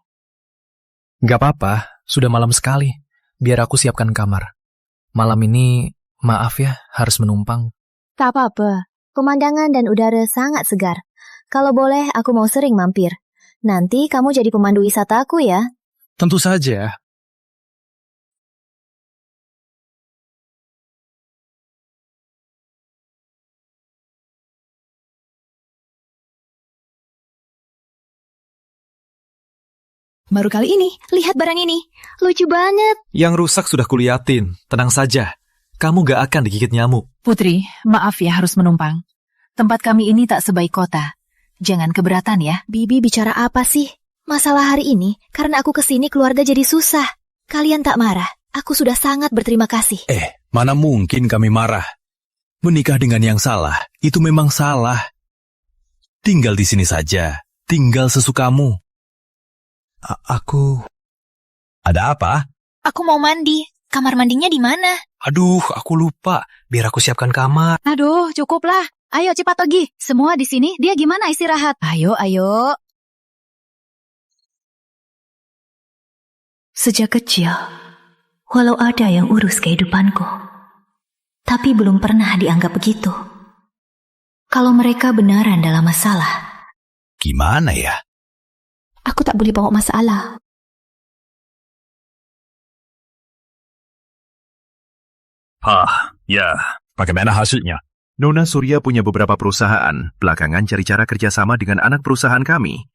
Gak apa-apa, sudah malam sekali. Biar aku siapkan kamar. Malam ini, maaf ya, harus menumpang. Tak apa-apa, pemandangan dan udara sangat segar. Kalau boleh, aku mau sering mampir. Nanti kamu jadi pemandu wisata aku ya. Tentu saja. Baru kali ini, lihat barang ini. Lucu banget. Yang rusak sudah kuliatin. Tenang saja. Kamu gak akan digigit nyamuk. Putri, maaf ya harus menumpang. Tempat kami ini tak sebaik kota. Jangan keberatan ya. Bibi bicara apa sih? Masalah hari ini, karena aku kesini keluarga jadi susah. Kalian tak marah. Aku sudah sangat berterima kasih. Mana mungkin kami marah? Menikah dengan yang salah, itu memang salah. Tinggal di sini saja. Tinggal sesukamu. Aku... Ada apa? Aku mau mandi. Kamar mandinya di mana? Aduh, aku lupa. Biar aku siapkan kamar. Aduh, cukuplah. Ayo cepat pergi. Semua di sini, dia gimana istirahat? Ayo. Sejak kecil, walau ada yang urus kehidupanku, tapi belum pernah dianggap begitu. Kalau mereka benaran dalam masalah, Gimana ya? aku tak boleh bawa masalah. Ya. Bagaimana hasilnya? Nona Surya punya beberapa perusahaan. Belakangan cari cara kerjasama dengan anak perusahaan kami.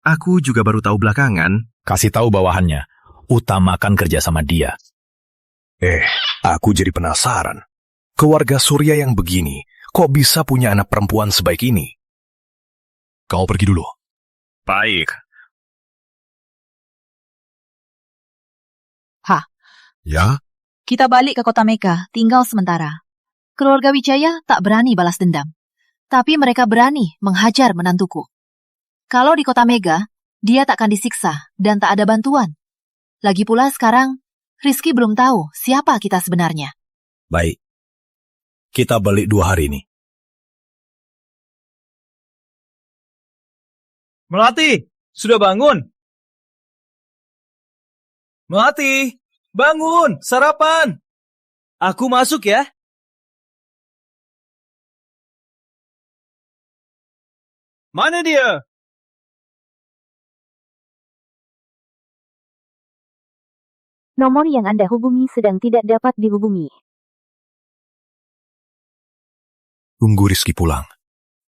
Aku juga baru tahu belakangan. Kasih tahu bawahannya. Utamakan kerjasama dia. Aku jadi penasaran. Keluarga Surya yang begini, kok bisa punya anak perempuan sebaik ini? Kau pergi dulu. Baik. Ya? Kita balik ke kota Mega, tinggal sementara. Keluarga Wijaya tak berani balas dendam. Tapi mereka berani menghajar menantuku. Kalau di kota Mega, dia tak akan disiksa dan tak ada bantuan. Lagi pula sekarang, Rizky belum tahu siapa kita sebenarnya. Baik. Kita balik 2 hari ini. Melati, sudah bangun? Melati, bangun, sarapan. Aku masuk ya. Mana dia? Nomor yang Anda hubungi sedang tidak dapat dihubungi. Tunggu Rizky pulang.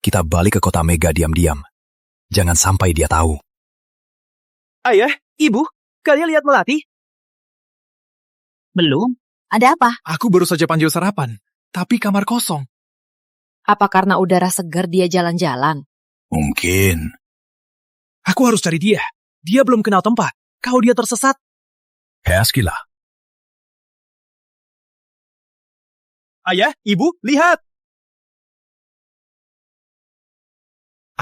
Kita balik ke kota Mega diam-diam. Jangan sampai dia tahu. Ayah, ibu, kalian lihat Melati? Belum. Ada apa? Aku baru saja panggil sarapan, tapi kamar kosong. Apa karena udara segar dia jalan-jalan? Mungkin. Aku harus cari dia. Dia belum kenal tempat. Kalau dia tersesat. Heaskilah. Ayah, ibu, lihat.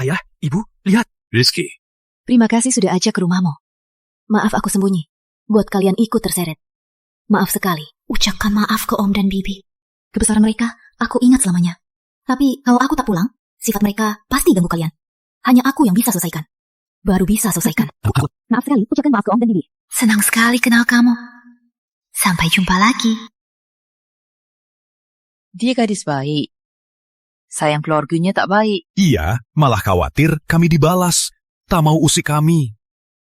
Ayah, ibu, lihat. Rizky. Terima kasih sudah ajak ke rumahmu. Maaf aku sembunyi. Buat kalian ikut terseret. Maaf sekali. Ucapkan maaf ke Om dan Bibi. Kebesaran mereka, aku ingat selamanya. Tapi kalau aku tak pulang, sifat mereka pasti ganggu kalian. Hanya aku yang bisa selesaikan. Baru bisa selesaikan. Maaf sekali, ucapkan maaf ke Om dan Bibi. Senang sekali kenal kamu. Sampai jumpa lagi. Dia gadis baik. Sayang keluarganya tak baik. Iya, malah khawatir kami dibalas. Tak mau usik kami.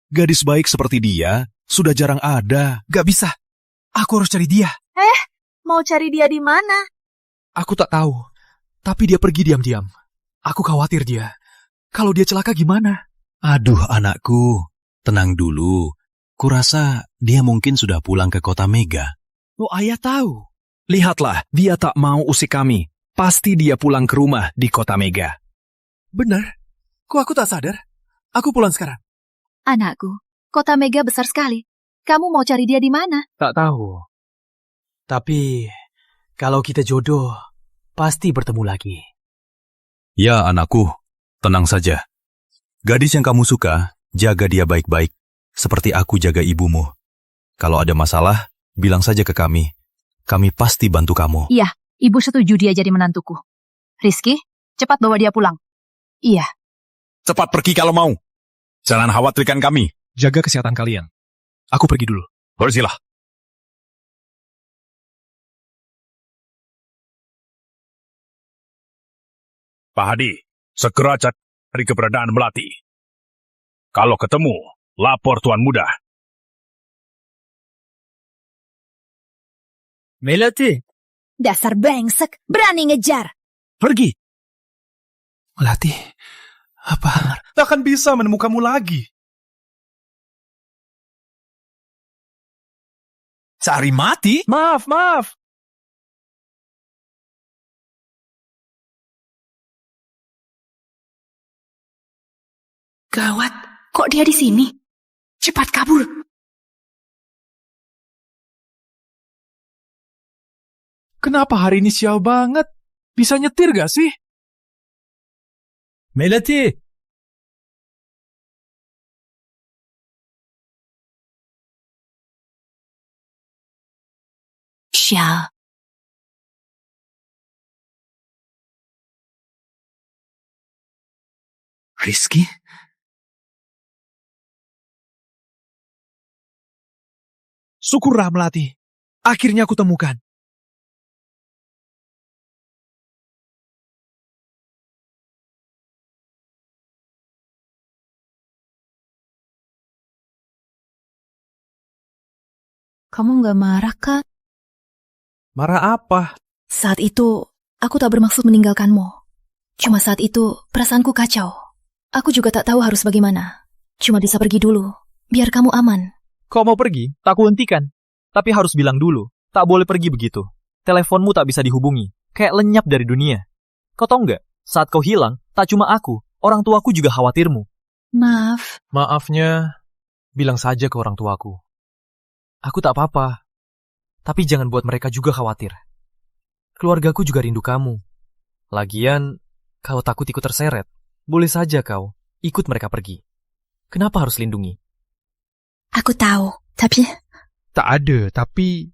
Gadis baik seperti dia sudah jarang ada. Gak bisa. Aku harus cari dia. Mau cari dia di mana? Aku tak tahu, tapi dia pergi diam-diam. Aku khawatir dia. Kalau dia celaka gimana? Aduh anakku, tenang dulu. Kurasa dia mungkin sudah pulang ke kota Mega. Oh, ayah tahu. Lihatlah, dia tak mau usik kami. Pasti dia pulang ke rumah di kota Mega. Benar. Kok aku tak sadar? Aku pulang sekarang. Anakku, kota Mega besar sekali. Kamu mau cari dia di mana? Tak tahu. Tapi, kalau kita jodoh, pasti bertemu lagi. Ya anakku, tenang saja. Gadis yang kamu suka Jaga dia baik-baik, seperti aku jaga ibumu. Kalau ada masalah, bilang saja ke kami. Kami pasti bantu kamu. Iya, ibu setuju dia jadi menantuku. Rizky, cepat bawa dia pulang. Iya. Cepat pergi kalau mau. Jangan khawatirkan kami. Jaga kesehatan kalian. Aku pergi dulu. Pergilah. Pak Hadi, segera cari keberadaan Melati. Kalau ketemu, lapor Tuan Muda. Melati. Dasar brengsek, berani ngejar. Pergi. Melati, apa? Tak akan bisa menemukanmu lagi. Cari mati? Maaf. Gawat, kok dia di sini? Cepat kabur. Kenapa hari ini sial banget? Bisa nyetir gak sih? Melati! Sial. Rizky? Syukurlah Melati. Akhirnya aku temukan. Kamu gak marah, Kak? Marah apa? Saat itu, aku tak bermaksud meninggalkanmu. Cuma saat itu, perasaanku kacau. Aku juga tak tahu harus bagaimana. Cuma bisa pergi dulu, biar kamu aman. Kau mau pergi, tak kuhentikan. Tapi harus bilang dulu, tak boleh pergi begitu. Teleponmu tak bisa dihubungi, kayak lenyap dari dunia. Kau tahu nggak, saat kau hilang, tak cuma aku, orang tuaku juga khawatirmu. Maaf. Maafnya, bilang saja ke orang tuaku. Aku tak apa-apa, tapi jangan buat mereka juga khawatir. Keluargaku juga rindu kamu. Lagian, kau takut ikut terseret. Boleh saja kau ikut mereka pergi. Kenapa harus lindungi? Aku tahu, tapi... Tak ada, tapi...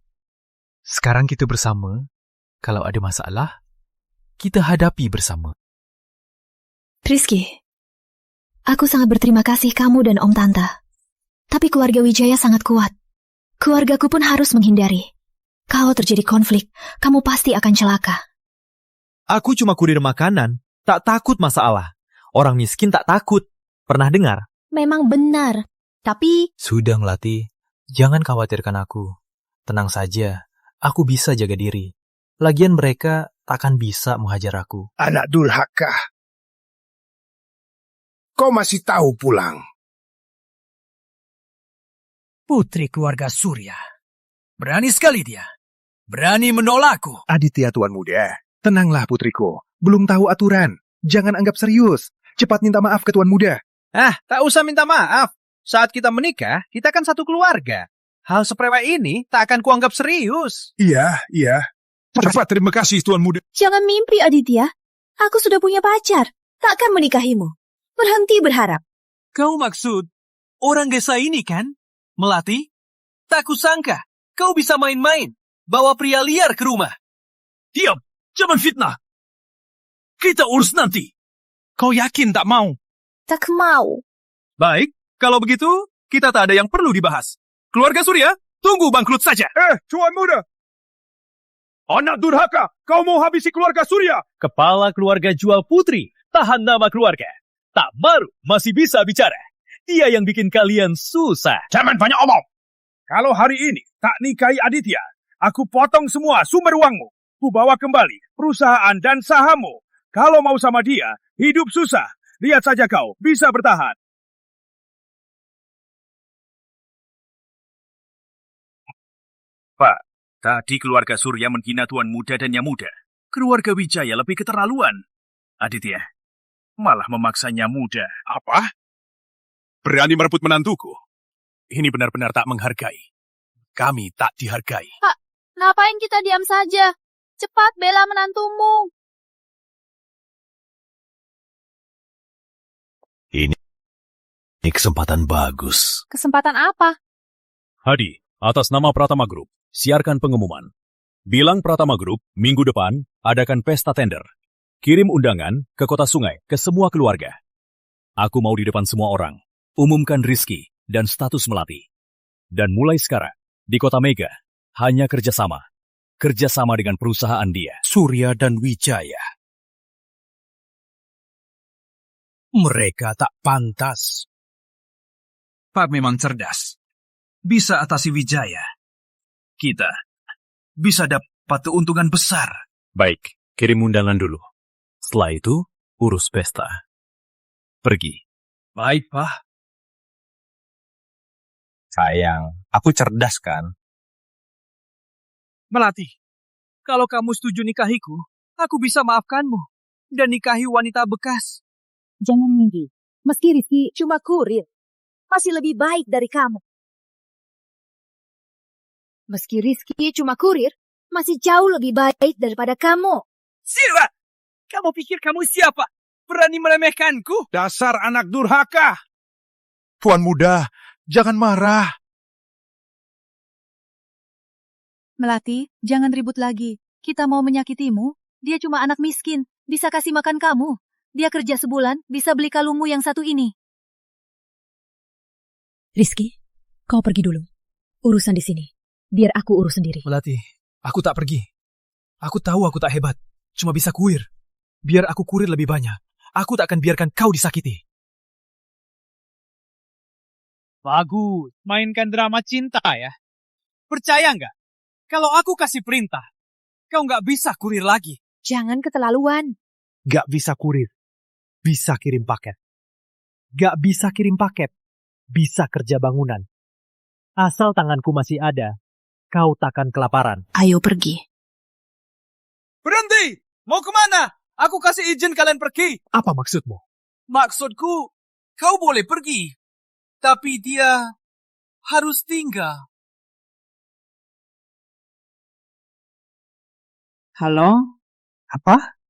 Sekarang kita bersama. Kalau ada masalah, kita hadapi bersama. Rizky, aku sangat berterima kasih kamu dan Om Tanta. Tapi keluarga Wijaya sangat kuat. Keluargaku pun harus menghindari. Kalau terjadi konflik, kamu pasti akan celaka. Aku cuma kurir makanan, tak takut masalah. Orang miskin tak takut. Pernah dengar? Memang benar, tapi... Sudah Melati, jangan khawatirkan aku. Tenang saja, aku bisa jaga diri. Lagian mereka takkan bisa menghajar aku. Anak durhaka. Kau masih tahu pulang. Putri keluarga Surya. Berani sekali dia. Berani menolakku. Aditya Tuan Muda, tenanglah putriku. Belum tahu aturan. Jangan anggap serius. Cepat minta maaf ke Tuan Muda. Tak usah minta maaf. Saat kita menikah, kita kan satu keluarga. Hal sepele ini tak akan kuanggap serius. Iya. Cepat terima kasih Tuan Muda. Jangan mimpi, Aditya. Aku sudah punya pacar. Takkan menikahimu. Berhenti berharap. Kau maksud orang desa ini kan? Melati? Tak kusangka kau bisa main-main. Bawa pria liar ke rumah. Diam, jangan fitnah. Kita urus nanti. Kau yakin tak mau? Tak mau. Baik, kalau begitu kita tak ada yang perlu dibahas. Keluarga Surya, tunggu bangkrut saja. Tuan Muda. Anak durhaka, kau mau habisi keluarga Surya. Kepala keluarga jual putri, tahan nama keluarga. Tak maru, masih bisa bicara. Dia yang bikin kalian susah. Jangan banyak omong. Kalau hari ini tak nikahi Aditya, aku potong semua sumber uangmu. Ku bawa kembali perusahaan dan sahammu. Kalau mau sama dia, hidup susah. Lihat saja kau, bisa bertahan. Pak, tadi keluarga Surya menghina Tuan Muda dan Yang Muda. Keluarga Wijaya lebih keterlaluan. Aditya, malah memaksanya muda. Apa? Berani merebut menantuku? Ini benar-benar tak menghargai. Kami tak dihargai. Pak, ngapain kita diam saja? Cepat bela menantumu. Ini Ini kesempatan bagus. Kesempatan apa? Hadi, atas nama Pratama Group, siarkan pengumuman. Bilang Pratama Group, minggu depan adakan pesta tender. Kirim undangan ke Kota Sungai ke semua keluarga. Aku mau di depan semua orang. Umumkan Rizky dan status Melati. Dan mulai sekarang, di Kota Mega, hanya kerjasama. Kerjasama dengan perusahaan dia. Surya dan Wijaya. Mereka tak pantas. Pak memang cerdas. Bisa atasi Wijaya. Kita bisa dapat keuntungan besar. Baik, kirim undangan dulu. Setelah itu, urus pesta. Pergi. Baik, Pak. Sayang, aku cerdas kan? Melati, kalau kamu setuju nikahiku, aku bisa maafkanmu dan nikahi wanita bekas. Jangan mimpi. Meski Rizky cuma kurir, masih lebih baik dari kamu. Meski Rizky cuma kurir, masih jauh lebih baik daripada kamu. Silva, kamu pikir kamu siapa? Berani meremehkanku? Dasar anak durhaka. Tuan muda, jangan marah. Melati, jangan ribut lagi. Kita mau menyakitimu. Dia cuma anak miskin. Bisa kasih makan kamu. Dia kerja sebulan, bisa beli kalungmu yang satu ini. Rizky, kau pergi dulu. Urusan di sini. Biar aku urus sendiri. Melati, aku tak pergi. Aku tahu aku tak hebat. Cuma bisa kuir. Biar aku kurir lebih banyak. Aku tak akan biarkan kau disakiti. Bagus, mainkan drama cinta ya. Percaya nggak? Kalau aku kasih perintah, kau nggak bisa kurir lagi. Jangan keterlaluan. Gak bisa kurir. Bisa kirim paket. Gak bisa kirim paket. Bisa kerja bangunan. Asal tanganku masih ada, kau takkan kelaparan. Ayo pergi. Berhenti! Mau kemana? Aku kasih izin kalian pergi. Apa maksudmu? Maksudku, kau boleh pergi. Tapi dia harus tinggal. Halo? Apa?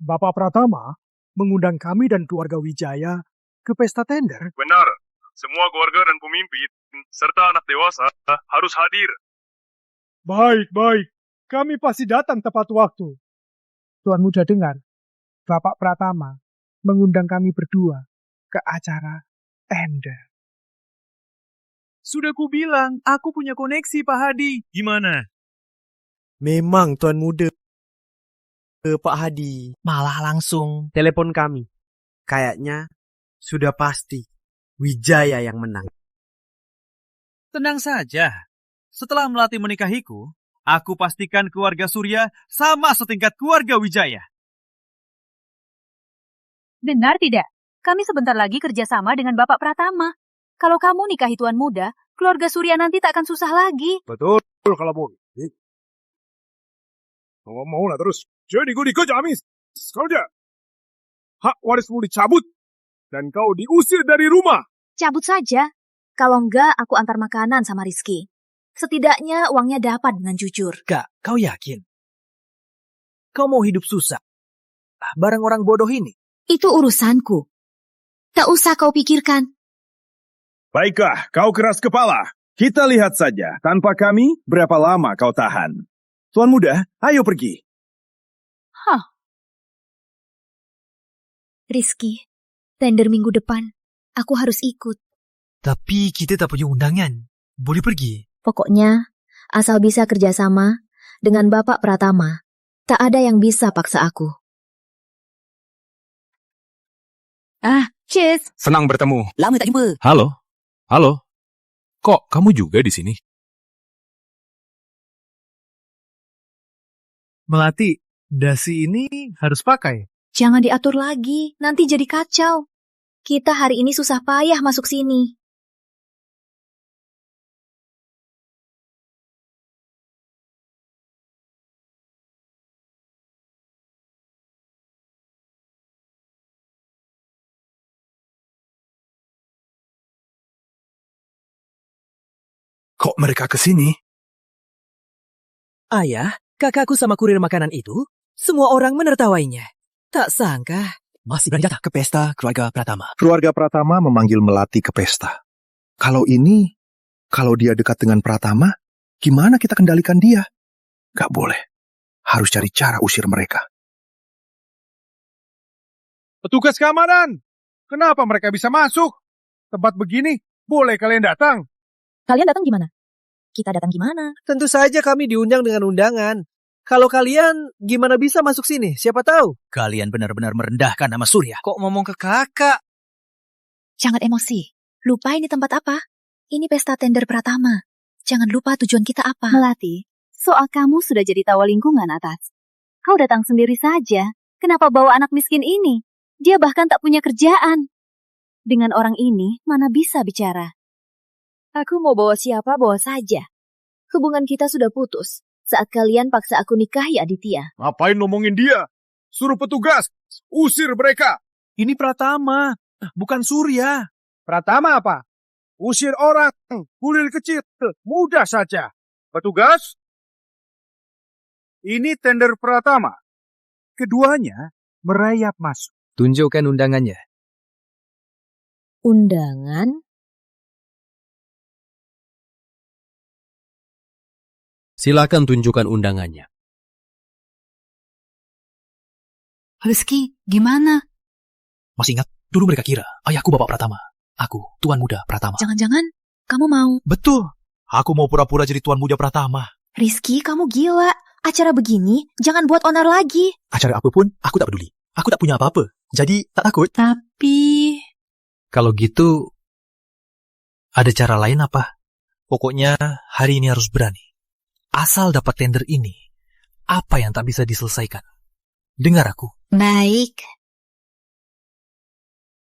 Bapak Pratama mengundang kami dan keluarga Wijaya ke pesta tender. Benar. Semua keluarga dan pemimpin, serta anak dewasa, harus hadir. Baik. Kami pasti datang tepat waktu. Tuan muda dengar, Bapak Pratama mengundang kami berdua ke acara tender. Sudah kubilang, aku punya koneksi, Pak Hadi. Gimana? Memang Tuan Muda, Pak Hadi, malah langsung telepon kami. Kayaknya sudah pasti Wijaya yang menang. Tenang saja. Setelah Melati menikahiku, aku pastikan keluarga Surya sama setingkat keluarga Wijaya. Benar tidak? Kami sebentar lagi kerjasama dengan Bapak Pratama. Kalau kamu nikahi tuan muda, keluarga Surya nanti tak akan susah lagi. Betul kalau mau. Mau lah terus. Jadi gue dikejamis. Kerja. Hak warismu dicabut. Dan kau diusir dari rumah. Cabut saja. Kalau enggak, aku antar makanan sama Rizky. Setidaknya uangnya dapat dengan jujur. Kak, kau yakin? Kau mau hidup susah? Barang orang bodoh ini? Itu urusanku. Tak usah kau pikirkan. Baiklah, kau keras kepala. Kita lihat saja, tanpa kami, berapa lama kau tahan. Tuan muda, ayo pergi. Rizky, tender minggu depan. Aku harus ikut. Tapi kita tak punya undangan. Boleh pergi. Pokoknya, asal bisa kerjasama dengan Bapak Pratama, tak ada yang bisa paksa aku. Cheers. Senang bertemu. Lama tak jumpa. Halo. Kok kamu juga di sini? Melati, dasi ini harus pakai. Jangan diatur lagi, nanti jadi kacau. Kita hari ini susah payah masuk sini. Kok mereka ke sini? Ayah, kakakku sama kurir makanan itu, semua orang menertawainya. Tak sangka, masih berani datang ke pesta keluarga Pratama. Keluarga Pratama memanggil Melati ke pesta. Kalau dia dekat dengan Pratama, gimana kita kendalikan dia? Gak boleh. Harus cari cara usir mereka. Petugas keamanan, kenapa mereka bisa masuk? Tempat begini, boleh kalian datang? Kalian datang gimana? Kita datang gimana? Tentu saja kami diundang dengan undangan. Kalau kalian gimana bisa masuk sini? Siapa tahu? Kalian benar-benar merendahkan nama Surya. Kok ngomong ke kakak? Jangan emosi. Lupa ini tempat apa? Ini pesta tender Pratama. Jangan lupa tujuan kita apa. Melati, soal kamu sudah jadi tawa lingkungan atas. Kau datang sendiri saja. Kenapa bawa anak miskin ini? Dia bahkan tak punya kerjaan. Dengan orang ini, mana bisa bicara? Aku mau bawa siapa, bawa saja. Hubungan kita sudah putus saat kalian paksa aku nikahi Aditya. Ngapain ngomongin dia? Suruh petugas, usir mereka. Ini Pratama, bukan Surya. Pratama apa? Usir orang, kulir kecil, mudah saja. Petugas, ini tender Pratama. Keduanya merayap masuk. Tunjukkan undangannya. Undangan? Silakan tunjukkan undangannya. Rizky, gimana? Masih ingat, dulu mereka kira ayahku Bapak Pratama. Aku, Tuan Muda Pratama. Jangan-jangan kamu mau? Betul. Aku mau pura-pura jadi Tuan Muda Pratama. Rizky, kamu gila. Acara begini, jangan buat onar lagi. Acara apapun, aku tak peduli. Aku tak punya apa-apa. Jadi, tak takut. Tapi... Kalau gitu, ada cara lain apa? Pokoknya, hari ini harus berani. Asal dapat tender ini, apa yang tak bisa diselesaikan? Dengar aku. Baik.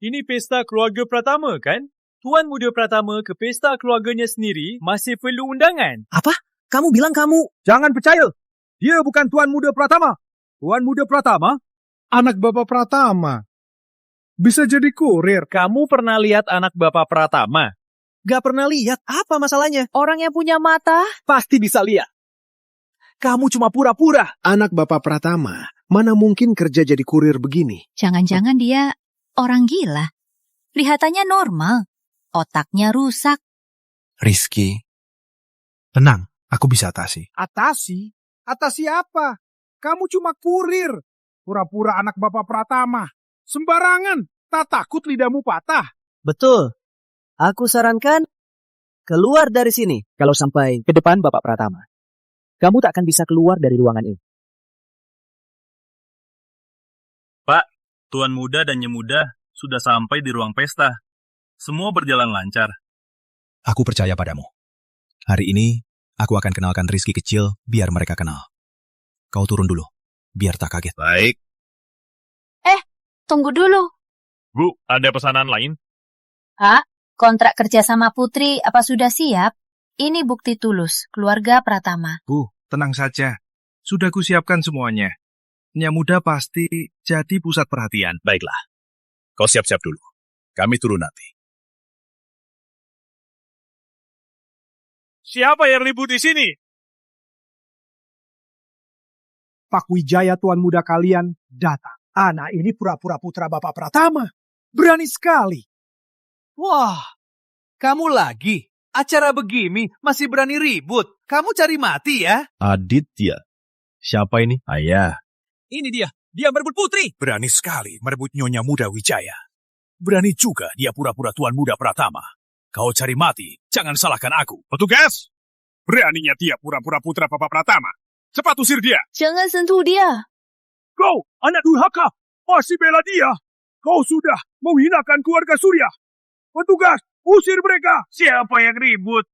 Ini pesta keluarga Pratama, kan? Tuan Muda Pratama ke pesta keluarganya sendiri masih perlu undangan. Apa? Kamu bilang kamu... Jangan percaya. Dia bukan Tuan Muda Pratama. Tuan Muda Pratama, anak Bapak Pratama. Bisa jadi kurir. Kamu pernah lihat anak Bapak Pratama? Gak pernah lihat. Apa masalahnya? Orang yang punya mata Pasti bisa lihat. Kamu cuma pura-pura. Anak Bapak Pratama, mana mungkin kerja jadi kurir begini? Jangan-jangan dia orang gila. Kelihatannya normal. Otaknya rusak. Rizky, tenang, aku bisa atasi. Atasi? Atasi apa? Kamu cuma kurir. Pura-pura anak Bapak Pratama. Sembarangan. Tak takut lidahmu patah. Betul. Aku sarankan keluar dari sini. Kalau sampai ke depan Bapak Pratama, kamu tak akan bisa keluar dari ruangan ini. Pak, Tuan Muda dan Nyemuda sudah sampai di ruang pesta. Semua berjalan lancar. Aku percaya padamu. Hari ini, aku akan kenalkan Rizky kecil biar mereka kenal. Kau turun dulu, biar tak kaget. Baik. Tunggu dulu. Bu, ada pesanan lain? Pak, kontrak kerja sama Putri apa sudah siap? Ini bukti tulus, keluarga Pratama. Bu, tenang saja. Sudah kusiapkan semuanya. Nyamuda pasti jadi pusat perhatian. Baiklah. Kau siap-siap dulu. Kami turun nanti. Siapa yang ribut di sini? Pak Wijaya Tuan Muda kalian datang. Anak ini pura-pura putra Bapak Pratama. Berani sekali. Wah, kamu lagi? Acara begini masih berani ribut? Kamu cari mati ya? Aditya. Siapa ini? Ayah. Ini dia merebut putri. Berani sekali merebut Nyonya Muda Wijaya. Berani juga dia pura-pura Tuan Muda Pratama. Kau cari mati, jangan salahkan aku. Petugas! Beraninya dia pura-pura putra Bapak Pratama. Cepat usir dia. Jangan sentuh dia. Kau, anak durhaka, masih bela dia. Kau sudah menghinakan keluarga Surya. Petugas, usir mereka. Siapa yang ribut?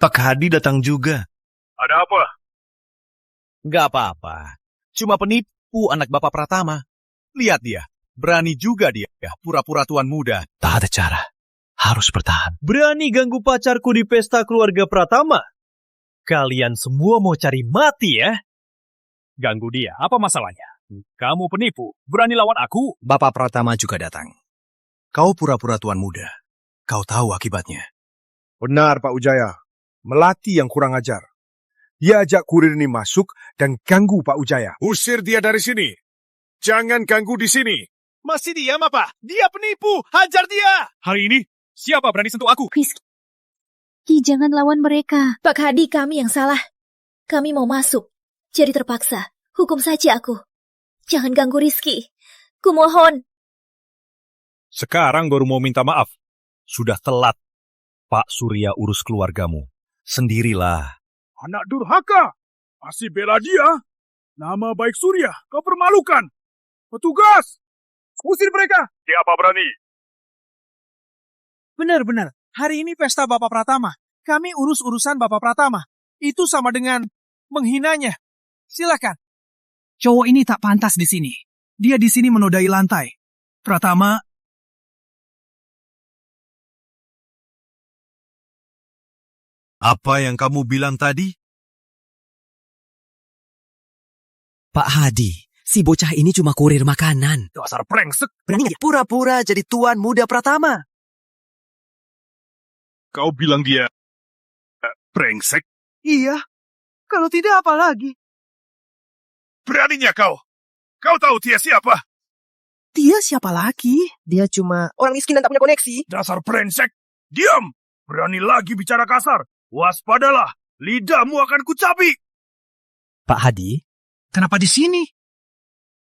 Pak Hadi datang juga. Ada apa? Gak apa-apa. Cuma penipu anak Bapak Pratama. Lihat dia. Berani juga dia. Pura-pura Tuan Muda. Tak ada cara. Harus bertahan. Berani ganggu pacarku di pesta keluarga Pratama? Kalian semua mau cari mati ya? Ganggu dia, apa masalahnya? Kamu penipu, berani lawan aku? Bapak Pratama juga datang. Kau pura-pura Tuan Muda. Kau tahu akibatnya. Benar, Pak Wijaya. Melati yang kurang ajar. Dia ajak kurir ini masuk dan ganggu Pak Wijaya. Usir dia dari sini. Jangan ganggu di sini. Masih diam apa? Dia penipu. Hajar dia. Hari ini, siapa berani sentuh aku? Rizky, jangan lawan mereka. Pak Hadi, kami yang salah. Kami mau masuk. Jadi terpaksa. Hukum saja aku. Jangan ganggu Rizky. Kumohon. Sekarang baru mau minta maaf. Sudah telat. Pak Surya urus keluargamu. Sendirilah. Anak durhaka. Masih bela dia. Nama baik Surya, kau permalukan. Petugas, usir mereka. Siapa berani? Benar-benar. Hari ini pesta Bapak Pratama. Kami urus urusan Bapak Pratama. Itu sama dengan menghinanya. Silakan. Cowok ini tak pantas di sini. Dia di sini menodai lantai. Pratama. Apa yang kamu bilang tadi? Pak Hadi, si bocah ini cuma kurir makanan. Dasar brengsek. Berani nggak pura-pura jadi tuan muda Pratama? Kau bilang dia brengsek? Iya. Kalau tidak apa lagi? Beraninya kau. Kau tahu dia siapa? Dia siapa lagi? Dia cuma orang miskin dan tak punya koneksi. Dasar brengsek. Diam. Berani lagi bicara kasar. Waspadalah. Lidahmu akan kucapi. Pak Hadi, kenapa di sini?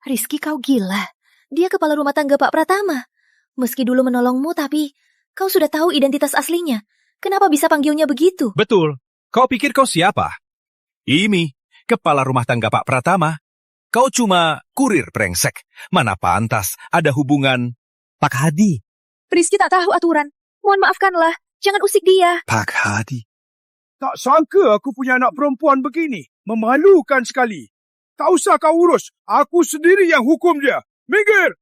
Rizky, kau gila. Dia kepala rumah tangga Pak Pratama. Meski dulu menolongmu, tapi kau sudah tahu identitas aslinya. Kenapa bisa panggilnya begitu? Betul. Kau pikir kau siapa? Ini, kepala rumah tangga Pak Pratama. Kau cuma kurir brengsek. Mana pantas ada hubungan. Pak Hadi. Rizky tak tahu aturan. Mohon maafkanlah. Jangan usik dia. Pak Hadi. Tak sangka aku punya anak perempuan begini. Memalukan sekali. Tak usah kau urus. Aku sendiri yang hukum dia. Minggir!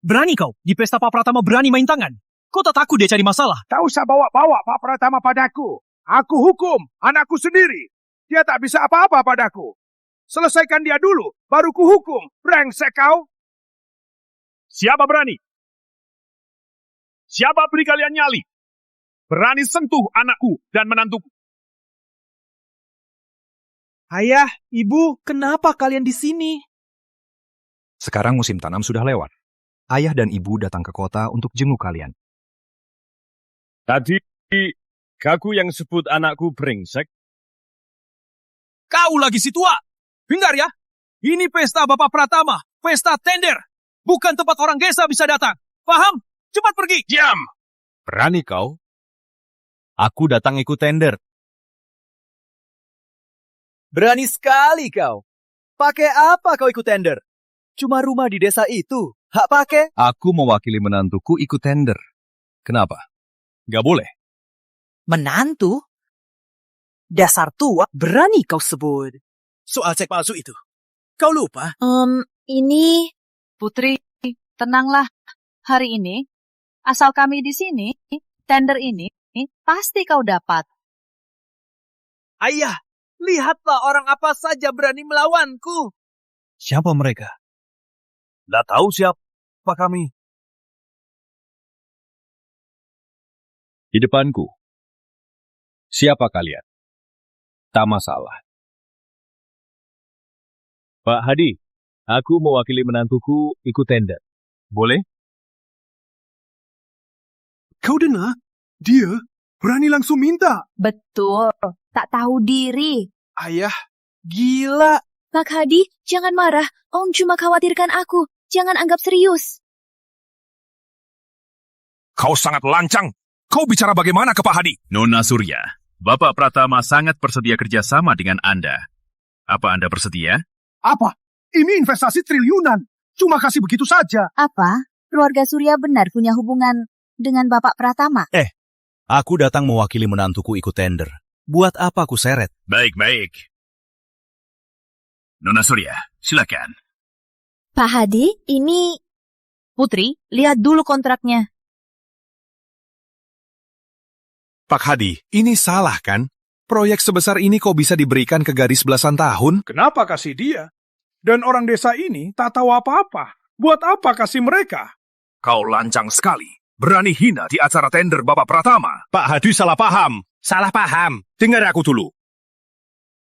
Berani kau? Di pesta Pak Pratama berani main tangan? Kau tak takut dia cari masalah? Tak usah bawa-bawa Pak Pratama padaku. Aku hukum anakku sendiri. Dia tak bisa apa-apa padaku. Selesaikan dia dulu, baru kuhukum. Brengsek kau! Siapa berani? Siapa beri kalian nyali? Berani sentuh anakku dan menantuku. Ayah, ibu, kenapa kalian di sini? Sekarang musim tanam sudah lewat. Ayah dan ibu datang ke kota untuk jenguk kalian. Tadi, kaku yang sebut anakku brengsek. Kau lagi si tua. Hingar ya. Ini pesta Bapak Pratama. Pesta tender. Bukan tempat orang desa bisa datang. Paham? Cepat pergi. Diam. Berani kau? Aku datang ikut tender. Berani sekali kau. Pakai apa kau ikut tender? Cuma rumah di desa itu. Hak pakai? Aku mewakili menantuku ikut tender. Kenapa? Gak boleh. Menantu? Dasar tua, berani kau sebut. Soal cek palsu itu. Kau lupa? Ini... Putri, tenanglah. Hari ini, asal kami di sini, tender ini, pasti kau dapat. Ayah, lihatlah orang apa saja berani melawanku. Siapa mereka? Tidak tahu siapa kami. Di depanku. Siapa kalian? Tak masalah. Pak Hadi, aku mewakili menantuku ikut tender. Boleh? Kau dengar? Dia berani langsung minta. Betul. Tak tahu diri. Ayah, gila. Pak Hadi, jangan marah. Om cuma khawatirkan aku. Jangan anggap serius. Kau sangat lancang. Kau bicara bagaimana ke Pak Hadi? Nona Surya, Bapak Pratama sangat bersedia kerjasama dengan Anda. Apa Anda bersedia? Apa? Ini investasi triliunan. Cuma kasih begitu saja. Apa? Keluarga Surya benar punya hubungan dengan Bapak Pratama? Aku datang mewakili menantuku ikut tender. Buat apa aku seret? Baik-baik. Nona Surya, silakan. Pak Hadi, ini... Putri, lihat dulu kontraknya. Pak Hadi, ini salah kan? Proyek sebesar ini kok bisa diberikan ke gadis belasan tahun? Kenapa kasih dia? Dan orang desa ini tak tahu apa-apa. Buat apa kasih mereka? Kau lancang sekali. Berani hina di acara tender Bapak Pratama. Pak Hadi salah paham. Salah paham. Dengar aku dulu.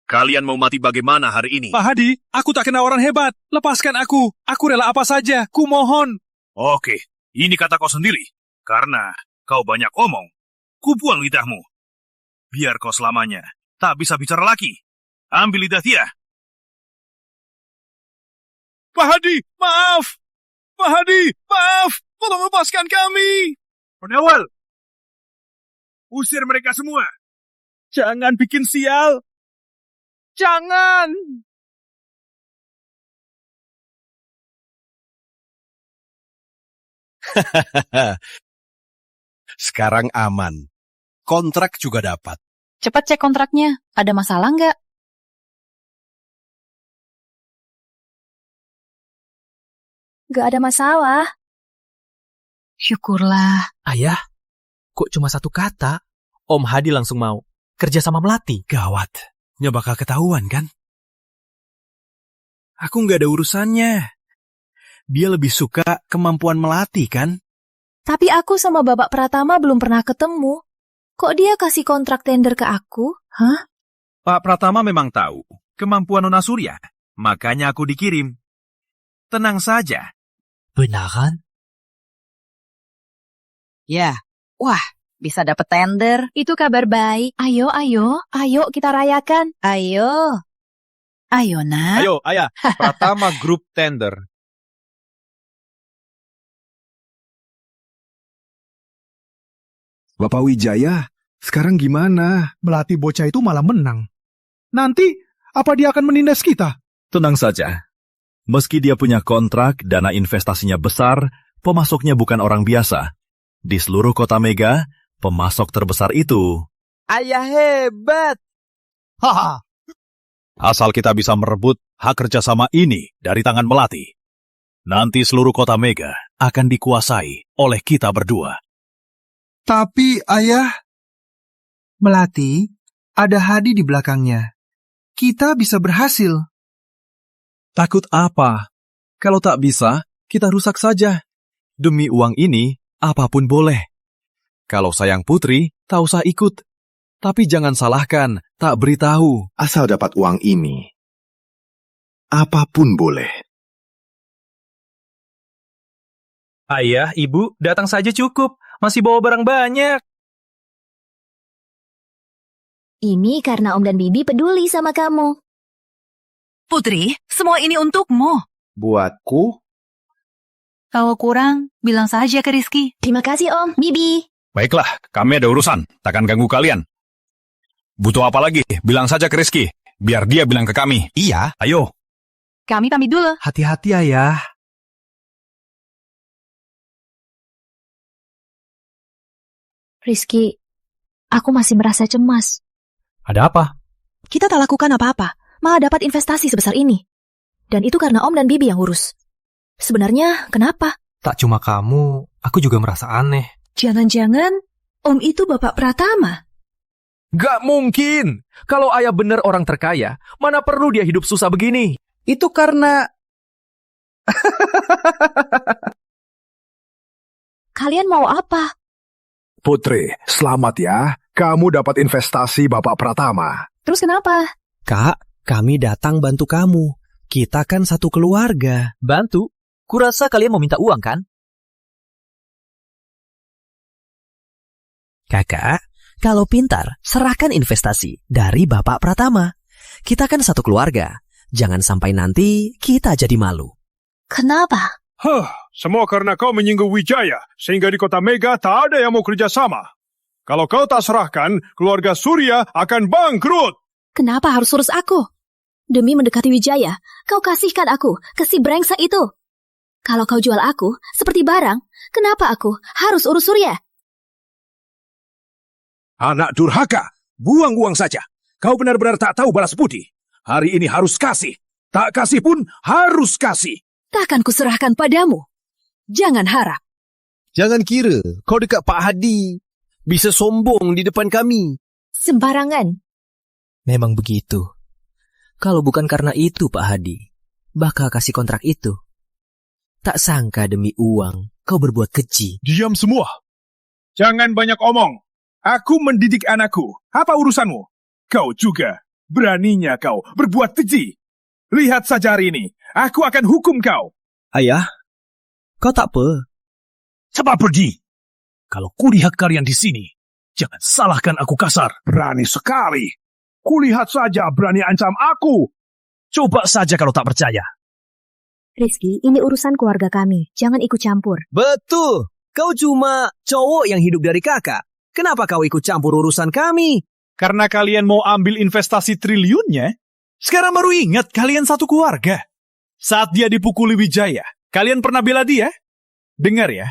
Kalian mau mati bagaimana hari ini? Pak Hadi, aku tak kenal orang hebat. Lepaskan aku. Aku rela apa saja. Ku mohon. Oke, ini kata kau sendiri. Karena kau banyak omong. Ku buang lidahmu. Biar kau selamanya tak bisa bicara lagi. Ambil lidah dia. Pak Hadi, maaf. Pak Hadi, maaf. Tolong lepaskan kami. Penawal, usir mereka semua. Jangan bikin sial. Jangan. Sekarang aman. Kontrak juga dapat. Cepat cek kontraknya. Ada masalah nggak? Gak ada masalah. Syukurlah. Ayah, kok cuma satu kata? Om Hadi langsung mau. Kerja sama Melati. Gawat. Nggak bakal ketahuan kan? Aku nggak ada urusannya. Dia lebih suka kemampuan Melati kan? Tapi aku sama Bapak Pratama belum pernah ketemu. Kok dia kasih kontrak tender ke aku? Hah? Pak Pratama memang tahu kemampuan Nona Surya. Makanya aku dikirim. Tenang saja. Beneran? Ya. Wah, bisa dapet tender. Itu kabar baik. Ayo kita rayakan. Ayo. Ayo, nak. Ayo, ayah. Pratama Group Tender. Bapak Wijaya, sekarang gimana? Melati bocah itu malah menang. Nanti, apa dia akan menindas kita? Tenang saja. Meski dia punya kontrak, dana investasinya besar, pemasoknya bukan orang biasa. Di seluruh kota Mega, pemasok terbesar itu. Ayah hebat. Haha. Asal kita bisa merebut hak kerjasama ini dari tangan Melati. Nanti seluruh kota Mega akan dikuasai oleh kita berdua. Tapi, Ayah, Melati, ada Hadi di belakangnya. Kita bisa berhasil. Takut apa? Kalau tak bisa, kita rusak saja. Demi uang ini, apapun boleh. Kalau sayang putri, tak usah ikut. Tapi jangan salahkan, tak beritahu. Asal dapat uang ini, apapun boleh. Ayah, ibu, datang saja cukup. Masih bawa barang banyak. Ini karena Om dan Bibi peduli sama kamu. Putri, semua ini untukmu. Buatku? Kalau kurang, bilang saja ke Rizky. Terima kasih Om, Bibi. Baiklah, kami ada urusan. Takkan ganggu kalian. Butuh apa lagi? Bilang saja ke Rizky. Biar dia bilang ke kami. Iya. Ayo. Kami pamit dulu. Hati-hati, Ayah. Rizky, aku masih merasa cemas. Ada apa? Kita tak lakukan apa-apa, malah dapat investasi sebesar ini. Dan itu karena Om dan Bibi yang urus. Sebenarnya, kenapa? Tak cuma kamu, aku juga merasa aneh. Jangan-jangan Om itu Bapak Pratama? Gak mungkin. Kalau ayah benar orang terkaya, mana perlu dia hidup susah begini? Itu karena... Kalian mau apa? Putri, selamat ya. Kamu dapat investasi Bapak Pratama. Terus kenapa? Kak, kami datang bantu kamu. Kita kan satu keluarga. Bantu? Kurasa kalian mau minta uang kan? Kakak, kalau pintar, serahkan investasi dari Bapak Pratama. Kita kan satu keluarga. Jangan sampai nanti kita jadi malu. Kenapa? Semua karena kau menyinggung Wijaya, sehingga di kota Mega tak ada yang mau kerja sama. Kalau kau tak serahkan, keluarga Surya akan bangkrut. Kenapa harus urus aku? Demi mendekati Wijaya, kau kasihkan aku ke si brengsek itu. Kalau kau jual aku seperti barang, kenapa aku harus urus Surya? Anak durhaka, buang uang saja. Kau benar-benar tak tahu balas budi. Hari ini harus kasih. Tak kasih pun harus kasih. Takkan kuserahkan padamu. Jangan harap. Jangan kira kau dekat Pak Hadi. Bisa sombong di depan kami. Sembarangan. Memang begitu. Kalau bukan karena itu Pak Hadi, bakal kasih kontrak itu. Tak sangka demi uang, kau berbuat keji. Diam semua. Jangan banyak omong. Aku mendidik anakku. Apa urusanmu? Kau juga. Beraninya kau berbuat keji. Lihat saja hari ini. Aku akan hukum kau. Ayah, kau tak apa? Cepat pergi. Kalau kulihat kalian di sini, jangan salahkan aku kasar. Berani sekali. Kulihat saja berani ancam aku. Coba saja kalau tak percaya. Rizky, ini urusan keluarga kami. Jangan ikut campur. Betul. Kau cuma cowok yang hidup dari kakak. Kenapa kau ikut campur urusan kami? Karena kalian mau ambil investasi triliunnya, sekarang baru ingat kalian satu keluarga. Saat dia dipukuli Wijaya, kalian pernah bela dia? Dengar ya,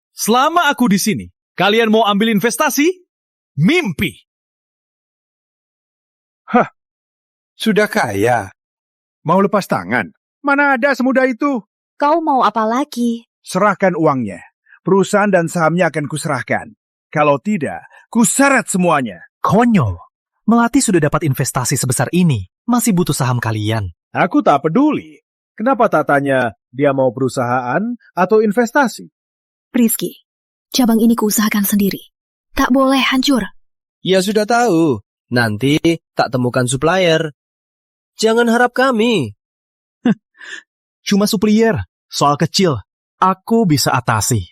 selama aku di sini, kalian mau ambil investasi? Mimpi. Hah, sudah kaya. Mau lepas tangan? Mana ada semudah itu? Kau mau apa lagi? Serahkan uangnya. Perusahaan dan sahamnya akan kuserahkan. Kalau tidak, kuseret semuanya. Konyol. Melati sudah dapat investasi sebesar ini. Masih butuh saham kalian. Aku tak peduli. Kenapa tak tanya dia mau perusahaan atau investasi? Rizky, cabang ini kuusahakan sendiri. Tak boleh hancur. Ya sudah tahu. Nanti tak temukan supplier. Jangan harap kami. Cuma supplier. Soal kecil. Aku bisa atasi.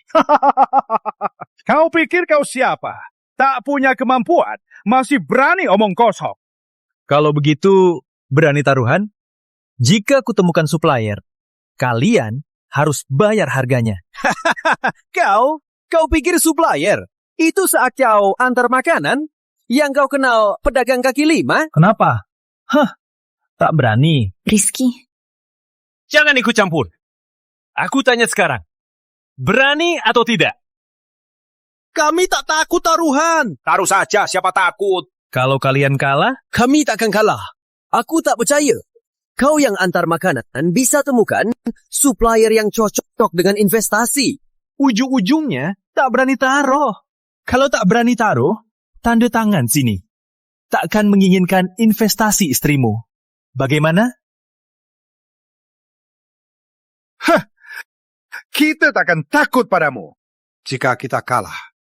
Kau pikir kau siapa? Tak punya kemampuan, masih berani omong kosong. Kalau begitu, berani taruhan? Jika kutemukan supplier, kalian harus bayar harganya. Kau pikir supplier? Itu saat kau antar makanan? Yang kau kenal pedagang kaki lima? Kenapa? Tak berani. Rizky. Jangan ikut campur. Aku tanya sekarang. Berani atau tidak? Kami tak takut taruhan. Taruh saja, siapa takut? Kalau kalian kalah, kami takkan kalah. Aku tak percaya. Kau yang antar makanan bisa temukan supplier yang cocok dengan investasi. Ujung-ujungnya tak berani taruh. Kalau tak berani taruh, tanda tangan sini. Takkan menginginkan investasi istrimu. Bagaimana? Kita takkan takut padamu. Jika kita kalah,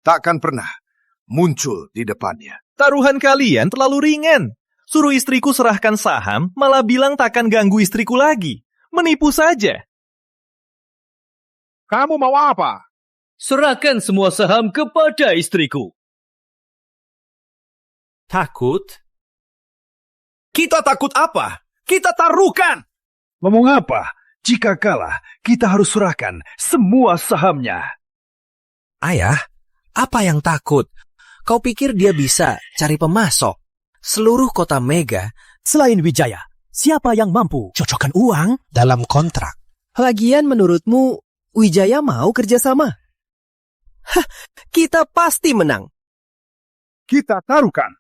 takkan pernah muncul di depannya. Taruhan kalian terlalu ringan. Suruh istriku serahkan saham, malah bilang takkan ganggu istriku lagi. Menipu saja. Kamu mau apa? Serahkan semua saham kepada istriku. Takut? Kita takut apa? Kita taruhkan. Ngomong apa? Jika kalah, kita harus serahkan semua sahamnya. Ayah, apa yang takut? Kau pikir dia bisa cari pemasok? Seluruh kota Mega, Selain Wijaya, siapa yang mampu cocokkan uang dalam kontrak? lagian menurutmu Wijaya mau kerjasama? Kita pasti menang. Kita taruhkan.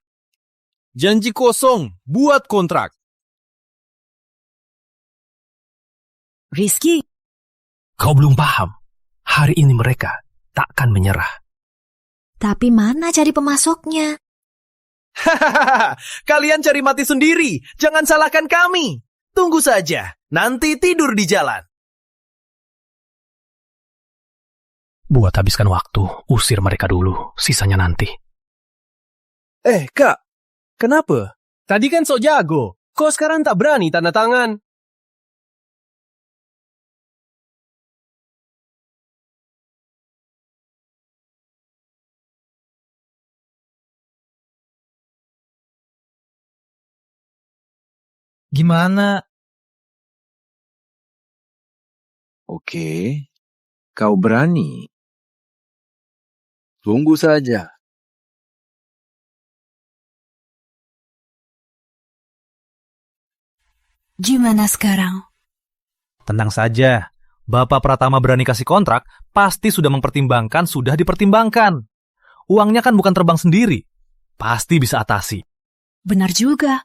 Janji kosong, buat kontrak. Rizky. Kau belum paham. Hari ini mereka takkan menyerah. Tapi mana cari pemasoknya? Kalian cari mati sendiri. Jangan salahkan kami. Tunggu saja. Nanti tidur di jalan. Buat habiskan waktu, usir mereka dulu. Sisanya nanti. Kak. Kenapa? Tadi kan sok jago. Kok sekarang tak berani tanda tangan? Gimana? Oke, kau berani. Tunggu saja. Gimana sekarang? Tenang saja. Bapak Pratama berani kasih kontrak, pasti sudah mempertimbangkan, sudah dipertimbangkan. Uangnya kan bukan terbang sendiri. Pasti bisa atasi. Benar juga.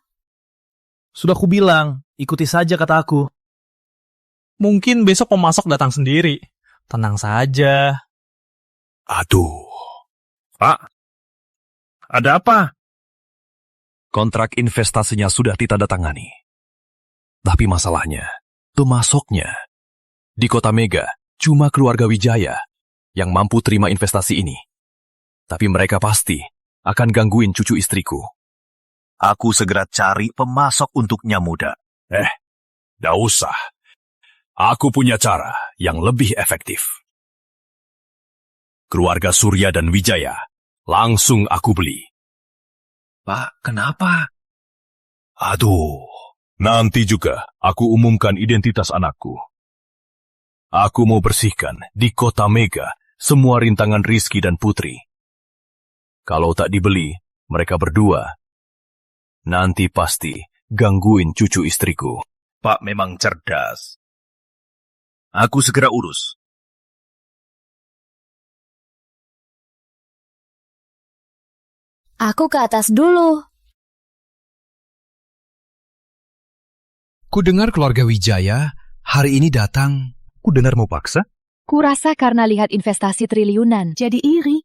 Sudah kubilang, ikuti saja kata aku. Mungkin besok pemasok datang sendiri. Tenang saja. Aduh. Pak, ada apa? Kontrak investasinya sudah ditandatangani. Tapi masalahnya, pemasoknya. Di kota Mega, cuma keluarga Wijaya yang mampu terima investasi ini. Tapi mereka pasti akan gangguin cucu istriku. Aku segera cari pemasok untuknya, muda. Dah usah. Aku punya cara yang lebih efektif. Keluarga Surya dan Wijaya, langsung aku beli. Pak, kenapa? Aduh, nanti juga aku umumkan identitas anakku. Aku mau bersihkan di Kota Mega semua rintangan Rizky dan Putri. Kalau tak dibeli, mereka berdua nanti pasti gangguin cucu istriku. Pak memang cerdas. Aku segera urus. Aku ke atas dulu. Kudengar keluarga Wijaya hari ini datang. Kudengar mau paksa? Kurasa karena lihat investasi triliunan, jadi iri.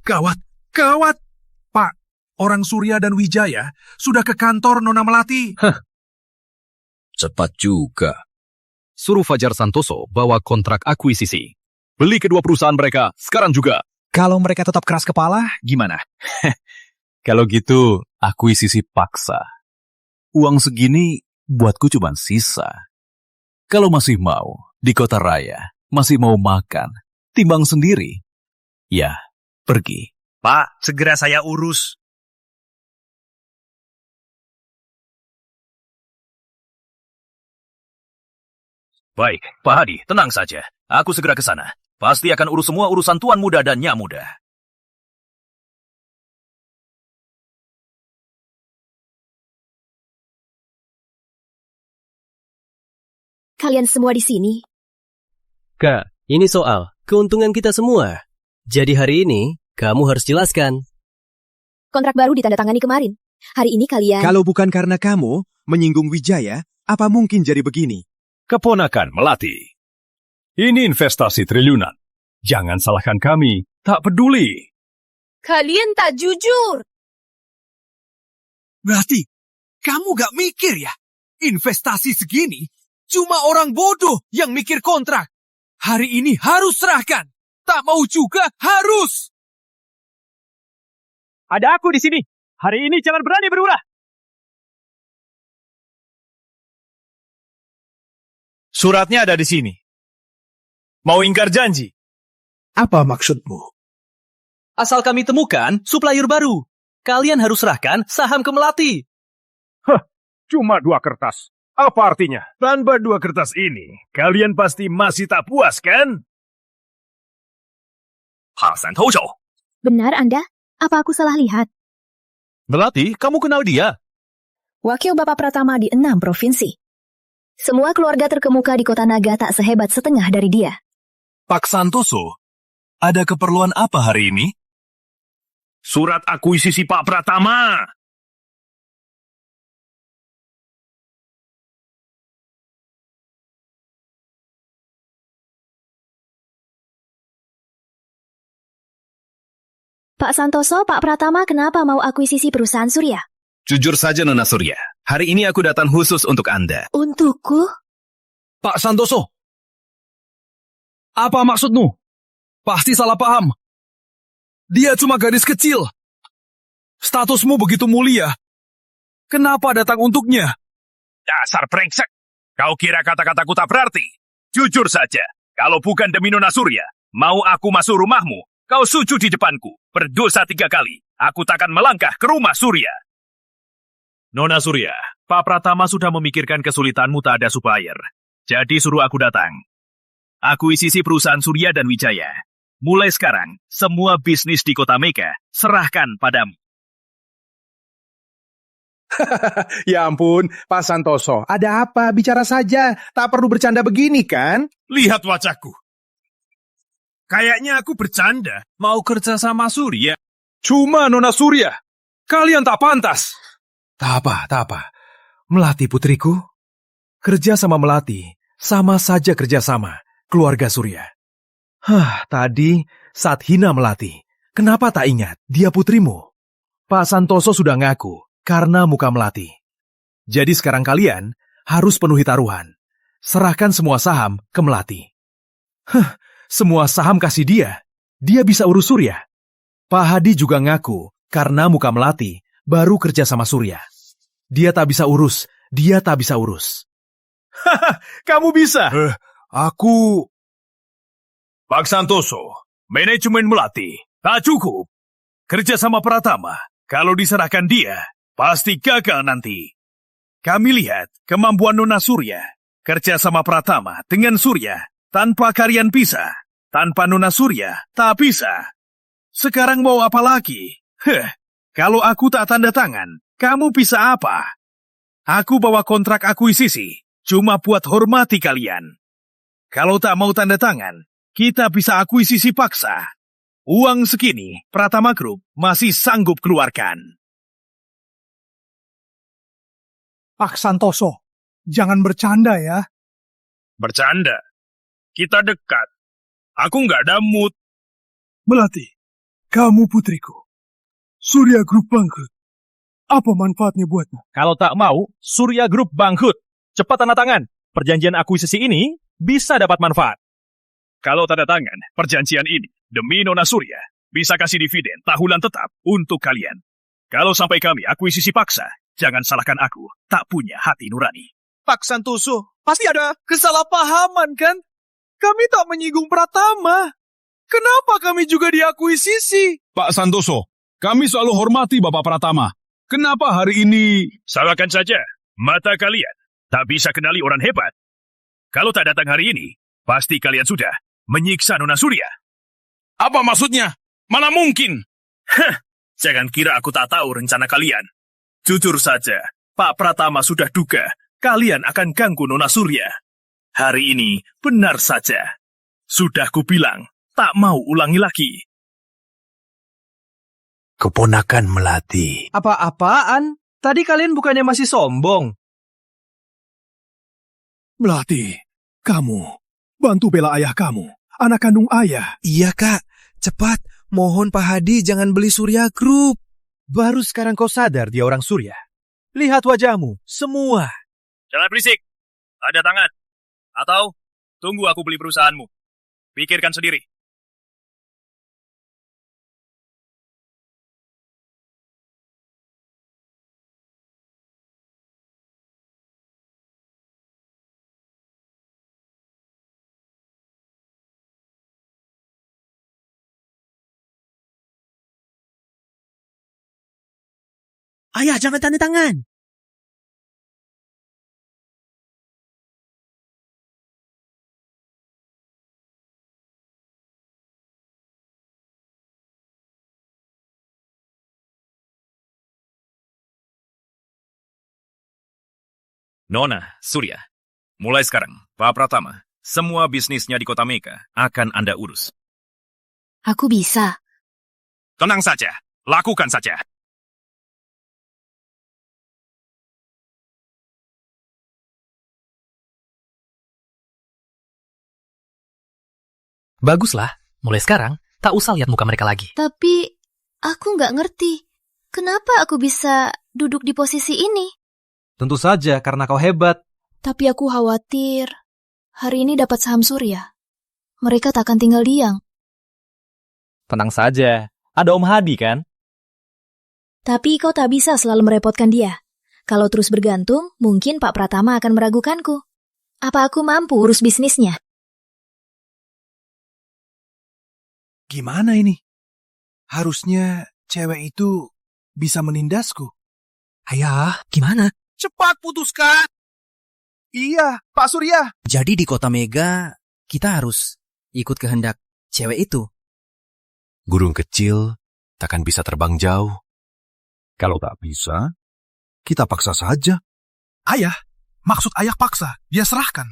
Gawat, gawat. Pak, orang Surya dan Wijaya sudah ke kantor Nona Melati. Cepat juga. Suruh Fajar Santoso bawa kontrak akuisisi. Beli kedua perusahaan mereka sekarang juga. Kalau mereka tetap keras kepala, gimana? Kalau gitu, akuisisi paksa. Uang segini buatku cuma sisa. Kalau masih mau, di kota raya, masih mau makan, timbang sendiri. Ya, pergi. Pak, segera saya urus. Baik, Pak Hadi, tenang saja. Aku segera ke sana. Pasti akan urus semua urusan Tuan Muda dan Nyak Muda. Kalian semua di sini. Kak, ini soal keuntungan kita semua. Jadi hari ini, kamu harus jelaskan. Kontrak baru ditandatangani kemarin. Hari ini kalian... Kalau bukan karena kamu menyinggung Wijaya, apa mungkin jadi begini? Keponakan Melati. Ini investasi triliunan. Jangan salahkan kami, tak peduli. Kalian tak jujur. Berarti, kamu gak mikir ya? Investasi segini, cuma orang bodoh yang mikir kontrak. Hari ini harus serahkan. Tak mau juga harus. Ada aku di sini. Hari ini jangan berani berulah. Suratnya ada di sini. Mau ingkar janji? Apa maksudmu? Asal kami temukan supplier baru. Kalian harus serahkan saham ke Melati. Cuma 2 kertas. Apa artinya? Tanpa 2 kertas ini, kalian pasti masih tak puas, kan? Hasan Tojo. Benar Anda? Apa aku salah lihat? Melati, kamu kenal dia? Wakil Bapak Pratama di 6 provinsi. Semua keluarga terkemuka di Kota Naga tak sehebat setengah dari dia. Pak Santoso, ada keperluan apa hari ini? Surat akuisisi Pak Pratama. Pak Santoso, Pak Pratama kenapa mau akuisisi perusahaan Surya? Jujur saja Nona Surya, hari ini aku datang khusus untuk Anda. Untukku? Pak Santoso, apa maksudmu? Pasti salah paham. Dia cuma gadis kecil. Statusmu begitu mulia. Kenapa datang untuknya? Dasar brengsek. Kau kira kata-kataku tak berarti? Jujur saja, kalau bukan demi Nona Surya, mau aku masuk rumahmu, kau sujud di depanku, berdosa 3 kali. Aku takkan melangkah ke rumah Surya. Nona Surya, Pak Pratama sudah memikirkan kesulitanmu tak ada supplier. Jadi suruh aku datang. Akuisisi perusahaan Surya dan Wijaya. Mulai sekarang, semua bisnis di Kota Mega serahkan padamu. Ya ampun, Pak Santoso, ada apa? Bicara saja, tak perlu bercanda begini kan? Lihat wajahku. Kayaknya aku bercanda, mau kerja sama Surya. Cuma Nona Surya, kalian tak pantas. Tak apa. Melati putriku, kerja sama Melati, sama saja kerja sama keluarga Surya. Tadi saat hina Melati, kenapa tak ingat dia putrimu? Pak Santoso sudah ngaku karena muka Melati. Jadi sekarang kalian harus penuhi taruhan. Serahkan semua saham ke Melati. Semua saham kasih dia. Dia bisa urus Surya. Pak Hadi juga ngaku karena muka Melati baru kerja sama Surya. Dia tak bisa urus. Kamu bisa. Aku... Pak Santoso, manajemen Melati tak cukup. Kerja sama Pratama, kalau diserahkan dia, pasti gagal nanti. Kami lihat kemampuan Nona Surya. Kerja sama Pratama dengan Surya, tanpa kalian bisa. Tanpa Nona Surya, tak bisa. Sekarang mau apa lagi? Kalau aku tak tanda tangan, kamu bisa apa? Aku bawa kontrak akuisisi, cuma buat hormati kalian. Kalau tak mau tanda tangan, kita bisa akuisisi paksa. Uang segini, Pratama Group masih sanggup keluarkan. Pak Santoso, jangan bercanda ya. Bercanda? Kita dekat. Aku nggak ada mood. Melati, kamu putriku. Surya Group bangkrut. Apa manfaatnya buatmu? Kalau tak mau, Surya Group bangkrut. Cepat tanda tangan. Perjanjian akuisisi ini bisa dapat manfaat. Kalau tanda tangan perjanjian ini demi Nona Surya, bisa kasih dividen tahunan tetap untuk kalian. Kalau sampai kami akuisisi paksa, jangan salahkan aku, tak punya hati nurani. Pak Santoso, pasti ada kesalahpahaman kan? Kami tak menyinggung Pratama. Kenapa kami juga diakuisisi? Pak Santoso, kami selalu hormati Bapak Pratama. Kenapa hari ini... Salahkan saja, mata kalian tak bisa kenali orang hebat. Kalau tak datang hari ini, pasti kalian sudah menyiksa Nona Surya. Apa maksudnya? Mana mungkin? Jangan kira aku tak tahu rencana kalian. Jujur saja, Pak Pratama sudah duga kalian akan ganggu Nona Surya. Hari ini benar saja. Sudah kubilang, tak mau ulangi lagi. Keponakan Melati. Apa-apaan? Tadi kalian bukannya masih sombong? Melati, kamu bantu bela ayah kamu, anak kandung ayah. Iya, Kak. Cepat, mohon Pak Hadi jangan beli Surya Group. Baru sekarang kau sadar dia orang Surya. Lihat wajahmu, semua. Jangan berisik. Ada tangan. Atau tunggu aku beli perusahaanmu. Pikirkan sendiri. Ayah, jangan tanda tangan. Nona, Surya, mulai sekarang, Pak Pratama, semua bisnisnya di Kota Mega akan Anda urus. Aku bisa. Tenang saja, lakukan saja. Baguslah, mulai sekarang tak usah lihat muka mereka lagi. Tapi aku nggak ngerti. Kenapa aku bisa duduk di posisi ini? Tentu saja karena kau hebat. Tapi aku khawatir hari ini dapat saham Surya. Mereka tak akan tinggal diam. Tenang saja, ada Om Hadi kan? Tapi kau tak bisa selalu merepotkan dia. Kalau terus bergantung, mungkin Pak Pratama akan meragukanku. Apa aku mampu urus bisnisnya? Gimana ini? Harusnya cewek itu bisa menindasku. Ayah, gimana? Cepat putuskan. Iya, Pak Surya. Jadi di Kota Mega, kita harus ikut kehendak cewek itu. Burung kecil takkan bisa terbang jauh. Kalau tak bisa, kita paksa saja. Ayah, maksud ayah paksa, dia serahkan.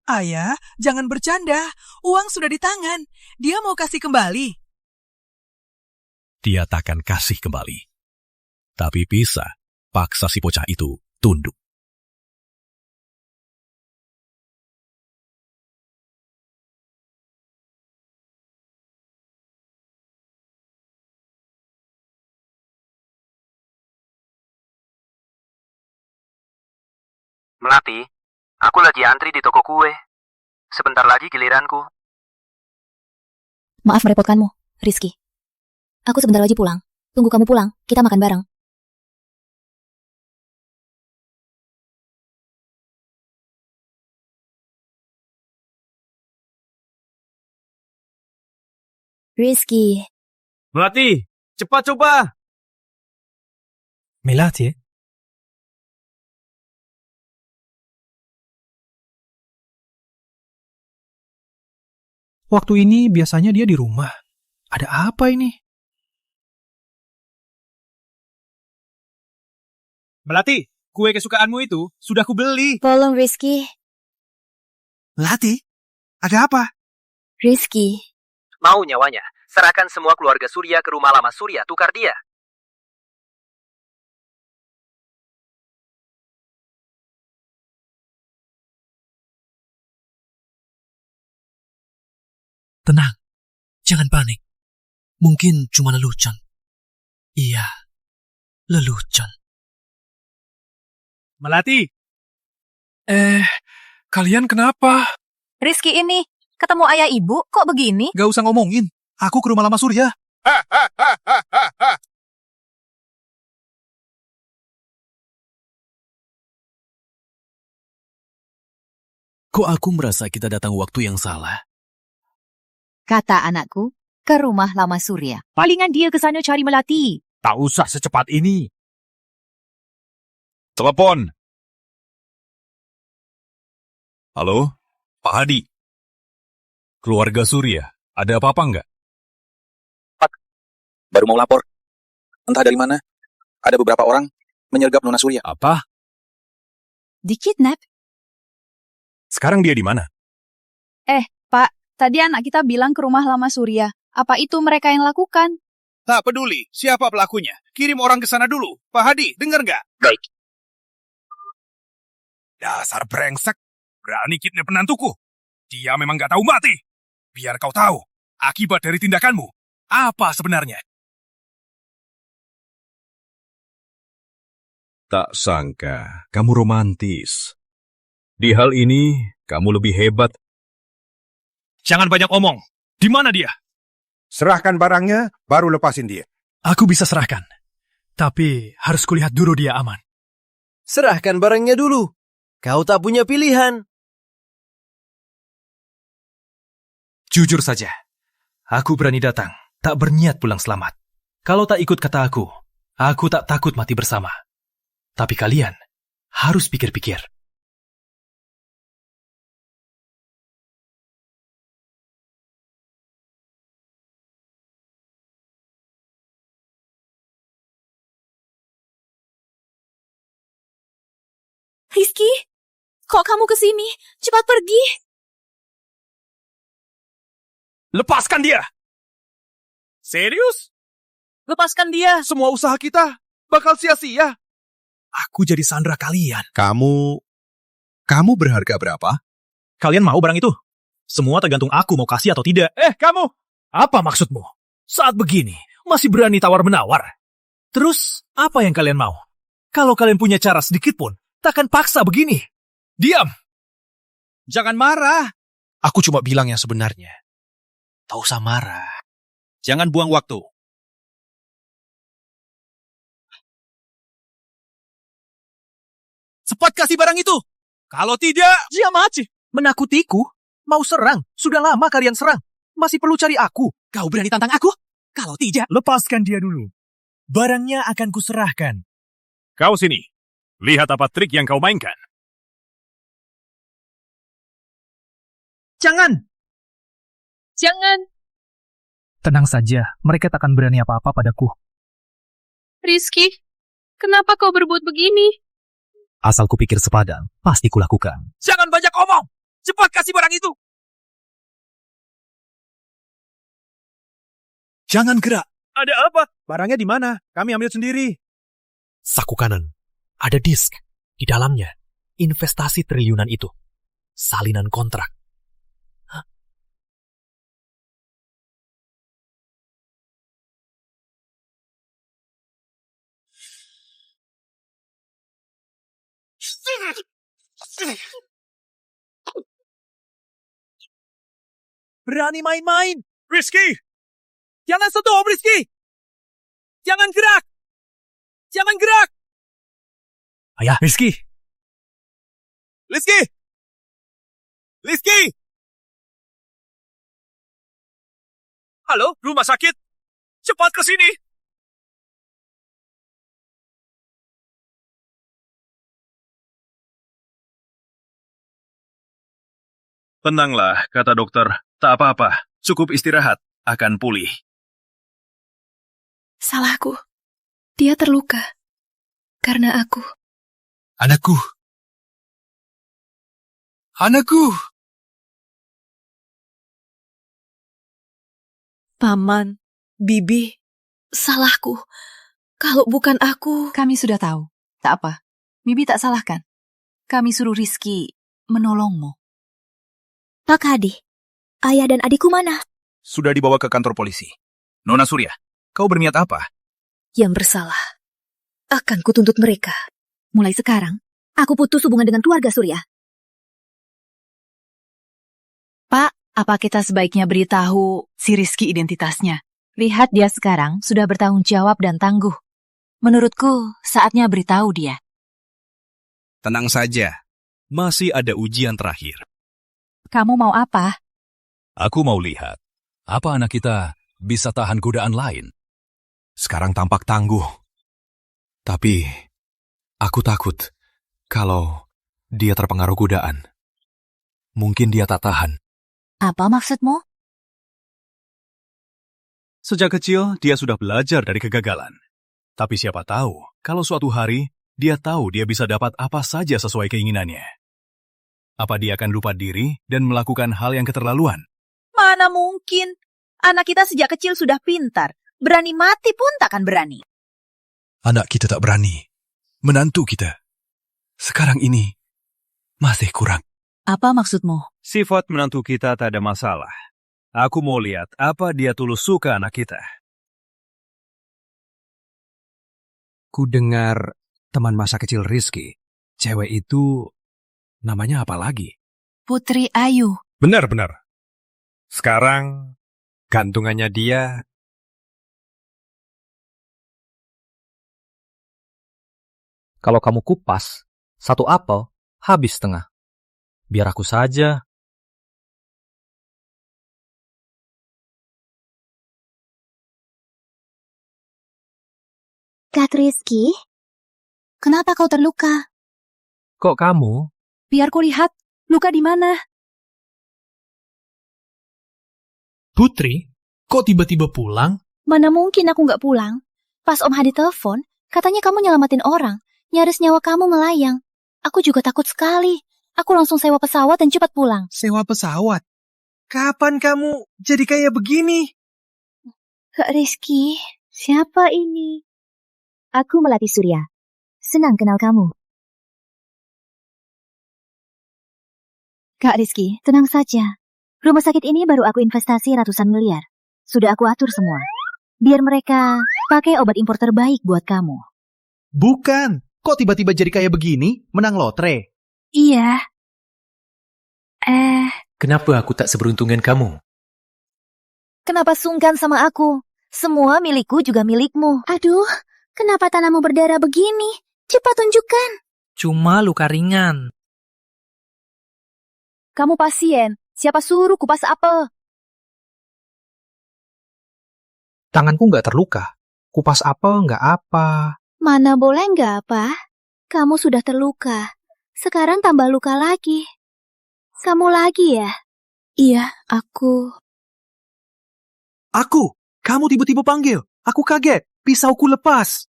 Ayah, jangan bercanda. Uang sudah di tangan. Dia mau kasih kembali. Dia takkan kasih kembali. Tapi bisa paksa si bocah itu tunduk. Melati, aku lagi antri di toko kue. Sebentar lagi giliranku. Maaf merepotkanmu, Rizky. Aku sebentar lagi pulang. Tunggu kamu pulang, kita makan bareng. Rizky. Melati, cepat coba. Melati? Waktu ini biasanya dia di rumah. Ada apa ini? Melati, kue kesukaanmu itu sudah kubeli. Tolong Rizky. Melati, ada apa? Rizky. Mau nyawanya? Serahkan semua keluarga Surya ke rumah lama Surya, tukar dia. Tenang, jangan panik. Mungkin cuma lelucon. Iya, lelucon. Melati. Kalian kenapa? Rizky ini, ketemu ayah ibu, kok begini? Gak usah ngomongin. Aku ke rumah lama Surya. Kok aku merasa kita datang waktu yang salah? Kata anakku, ke rumah lama Surya. Palingan dia ke sana cari Melati. Tak usah secepat ini. Telepon. Halo, Pak Hadi. Keluarga Surya, ada apa-apa nggak? Baru mau lapor. Entah dari mana. Ada beberapa orang menyergap Nona Surya. Apa? Dikidnap? Sekarang dia di mana? Pak, tadi anak kita bilang ke rumah lama Surya. Apa itu mereka yang lakukan? Tak peduli siapa pelakunya. Kirim orang ke sana dulu. Pak Hadi, dengar nggak? Baik. Dasar brengsek. Berani kidnap menantuku. Dia memang nggak tahu mati. Biar kau tahu, akibat dari tindakanmu. Apa sebenarnya? Tak sangka kamu romantis. Di hal ini, kamu lebih hebat. Jangan banyak omong. Di mana dia? Serahkan barangnya, baru lepasin dia. Aku bisa serahkan. Tapi harus kulihat dulu dia aman. Serahkan barangnya dulu. Kau tak punya pilihan. Jujur saja, aku berani datang, tak berniat pulang selamat. Kalau tak ikut kata aku tak takut mati bersama. Tapi kalian harus pikir-pikir. Rizky, kok kamu kesini? Cepat pergi. Lepaskan dia! Serius? Lepaskan dia! Semua usaha kita bakal sia-sia. Aku jadi sandera kalian. Kamu berharga berapa? Kalian mau barang itu? Semua tergantung aku mau kasih atau tidak. Kamu! Apa maksudmu? Saat begini, masih berani tawar-menawar? Terus, apa yang kalian mau? Kalau kalian punya cara sedikit pun, takkan paksa begini. Diam! Jangan marah. Aku cuma bilang yang sebenarnya. Tak usah marah. Jangan buang waktu. Cepat kasih barang itu. Kalau tidak... Diam aja. Menakutiku? Mau serang? Sudah lama kalian serang. Masih perlu cari aku. Kau berani tantang aku? Kalau tidak... Lepaskan dia dulu. Barangnya akan kuserahkan. Kau sini. Lihat apa trik yang kau mainkan. Jangan! Jangan. Tenang saja, mereka takkan berani apa-apa padaku. Rizky, kenapa kau berbuat begini? Asal kupikir sepadan, pasti kulakukan. Jangan banyak omong. Cepat kasih barang itu. Jangan gerak. Ada apa? Barangnya di mana? Kami ambil sendiri. Saku kanan. Ada disk. Di dalamnya, investasi triliunan itu. Salinan kontrak. Berani main-main. Rizky! Jangan sentuh Om Rizky! Jangan gerak! Jangan gerak! Ayah, Rizky! Rizky! Rizky! Halo, rumah sakit? Cepat ke sini! Tenanglah, kata dokter. Tak apa-apa, cukup istirahat, akan pulih. Salahku. Dia terluka. Karena aku. Anakku. Anakku. Paman, Bibi, salahku. Kalau bukan aku... Kami sudah tahu. Tak apa. Bibi tak salahkan. Kami suruh Rizky menolongmu. Pak Hadi, ayah dan adikku mana? Sudah dibawa ke kantor polisi. Nona Surya, kau berniat apa? Yang bersalah. Akan kutuntut mereka. Mulai sekarang, aku putus hubungan dengan keluarga Surya. Pak, apa kita sebaiknya beritahu si Rizky identitasnya? Lihat dia sekarang sudah bertanggung jawab dan tangguh. Menurutku, saatnya beritahu dia. Tenang saja, masih ada ujian terakhir. Kamu mau apa? Aku mau lihat, apa anak kita bisa tahan godaan lain? Sekarang tampak tangguh. Tapi, aku takut kalau dia terpengaruh godaan. Mungkin dia tak tahan. Apa maksudmu? Sejak kecil, dia sudah belajar dari kegagalan. Tapi siapa tahu, kalau suatu hari, dia tahu dia bisa dapat apa saja sesuai keinginannya. Apa dia akan lupa diri dan melakukan hal yang keterlaluan? Mana mungkin? Anak kita sejak kecil sudah pintar. Berani mati pun takkan berani. Anak kita tak berani. Menantu kita. Sekarang ini masih kurang. Apa maksudmu? Sifat menantu kita tak ada masalah. Aku mau lihat apa dia tulus suka anak kita. Ku dengar teman masa kecil Rizky. Cewek itu namanya apa lagi? Putri Ayu. Benar-benar. Sekarang, gantungannya dia... Kalau kamu kupas, satu apel habis setengah. Biar aku saja. Kak Rizky, kenapa kau terluka? Kok kamu? Biar ku lihat, luka di mana? Putri, kok tiba-tiba pulang? Mana mungkin aku nggak pulang? Pas Om Hadi telepon, katanya kamu nyelamatin orang. Nyaris nyawa kamu melayang. Aku juga takut sekali. Aku langsung sewa pesawat dan cepat pulang. Sewa pesawat? Kapan kamu jadi kayak begini? Kak Rizky, siapa ini? Aku Melati Surya. Senang kenal kamu. Kak Rizky, tenang saja. Rumah sakit ini baru aku investasi ratusan miliar. Sudah aku atur semua. Biar mereka pakai obat impor terbaik buat kamu. Bukan. Kok tiba-tiba jadi kayak begini? Menang lotre? Iya. Kenapa aku tak seberuntungan kamu? Kenapa sungkan sama aku? Semua milikku juga milikmu. Aduh, kenapa tanahmu berdarah begini? Cepat tunjukkan. Cuma luka ringan. Kamu pasien. Siapa suruh kupas apel? Tanganku nggak terluka. Kupas apel nggak apa. Mana boleh nggak apa? Kamu sudah terluka. Sekarang tambah luka lagi. Kamu lagi ya? Iya, aku. Aku? Kamu tiba-tiba panggil. Aku kaget. Pisauku lepas.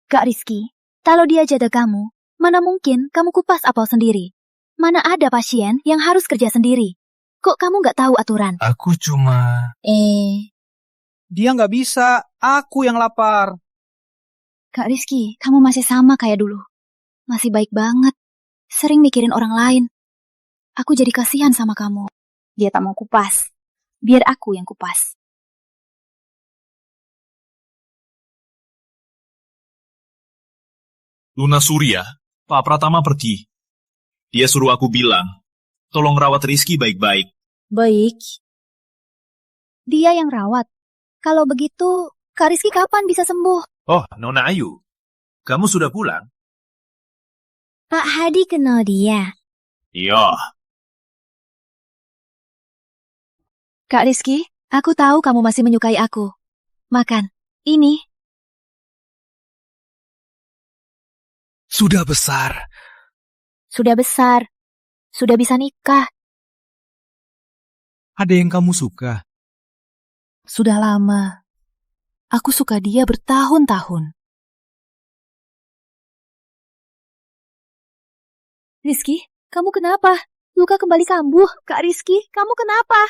Kak Rizky, kalau dia jaga kamu, mana mungkin kamu kupas apel sendiri? Mana ada pasien yang harus kerja sendiri? Kok kamu nggak tahu aturan? Aku cuma... Dia nggak bisa. Aku yang lapar. Kak Rizky, kamu masih sama kayak dulu. Masih baik banget. Sering mikirin orang lain. Aku jadi kasihan sama kamu. Dia tak mau kupas. Biar aku yang kupas. Luna Surya, Pak Pratama pergi. Dia suruh aku bilang, tolong rawat Rizky baik-baik. Baik. Dia yang rawat. Kalau begitu, Kak Rizky kapan bisa sembuh? Oh, Nona Ayu, kamu sudah pulang? Pak Hadi kenal dia. Iya. Kak Rizky, aku tahu kamu masih menyukai aku. Makan. Ini. Sudah besar. Sudah besar. Sudah bisa nikah. Ada yang kamu suka? Sudah lama. Aku suka dia bertahun-tahun. Rizky, kamu kenapa? Luka kembali kambuh. Kak Rizky, kamu kenapa?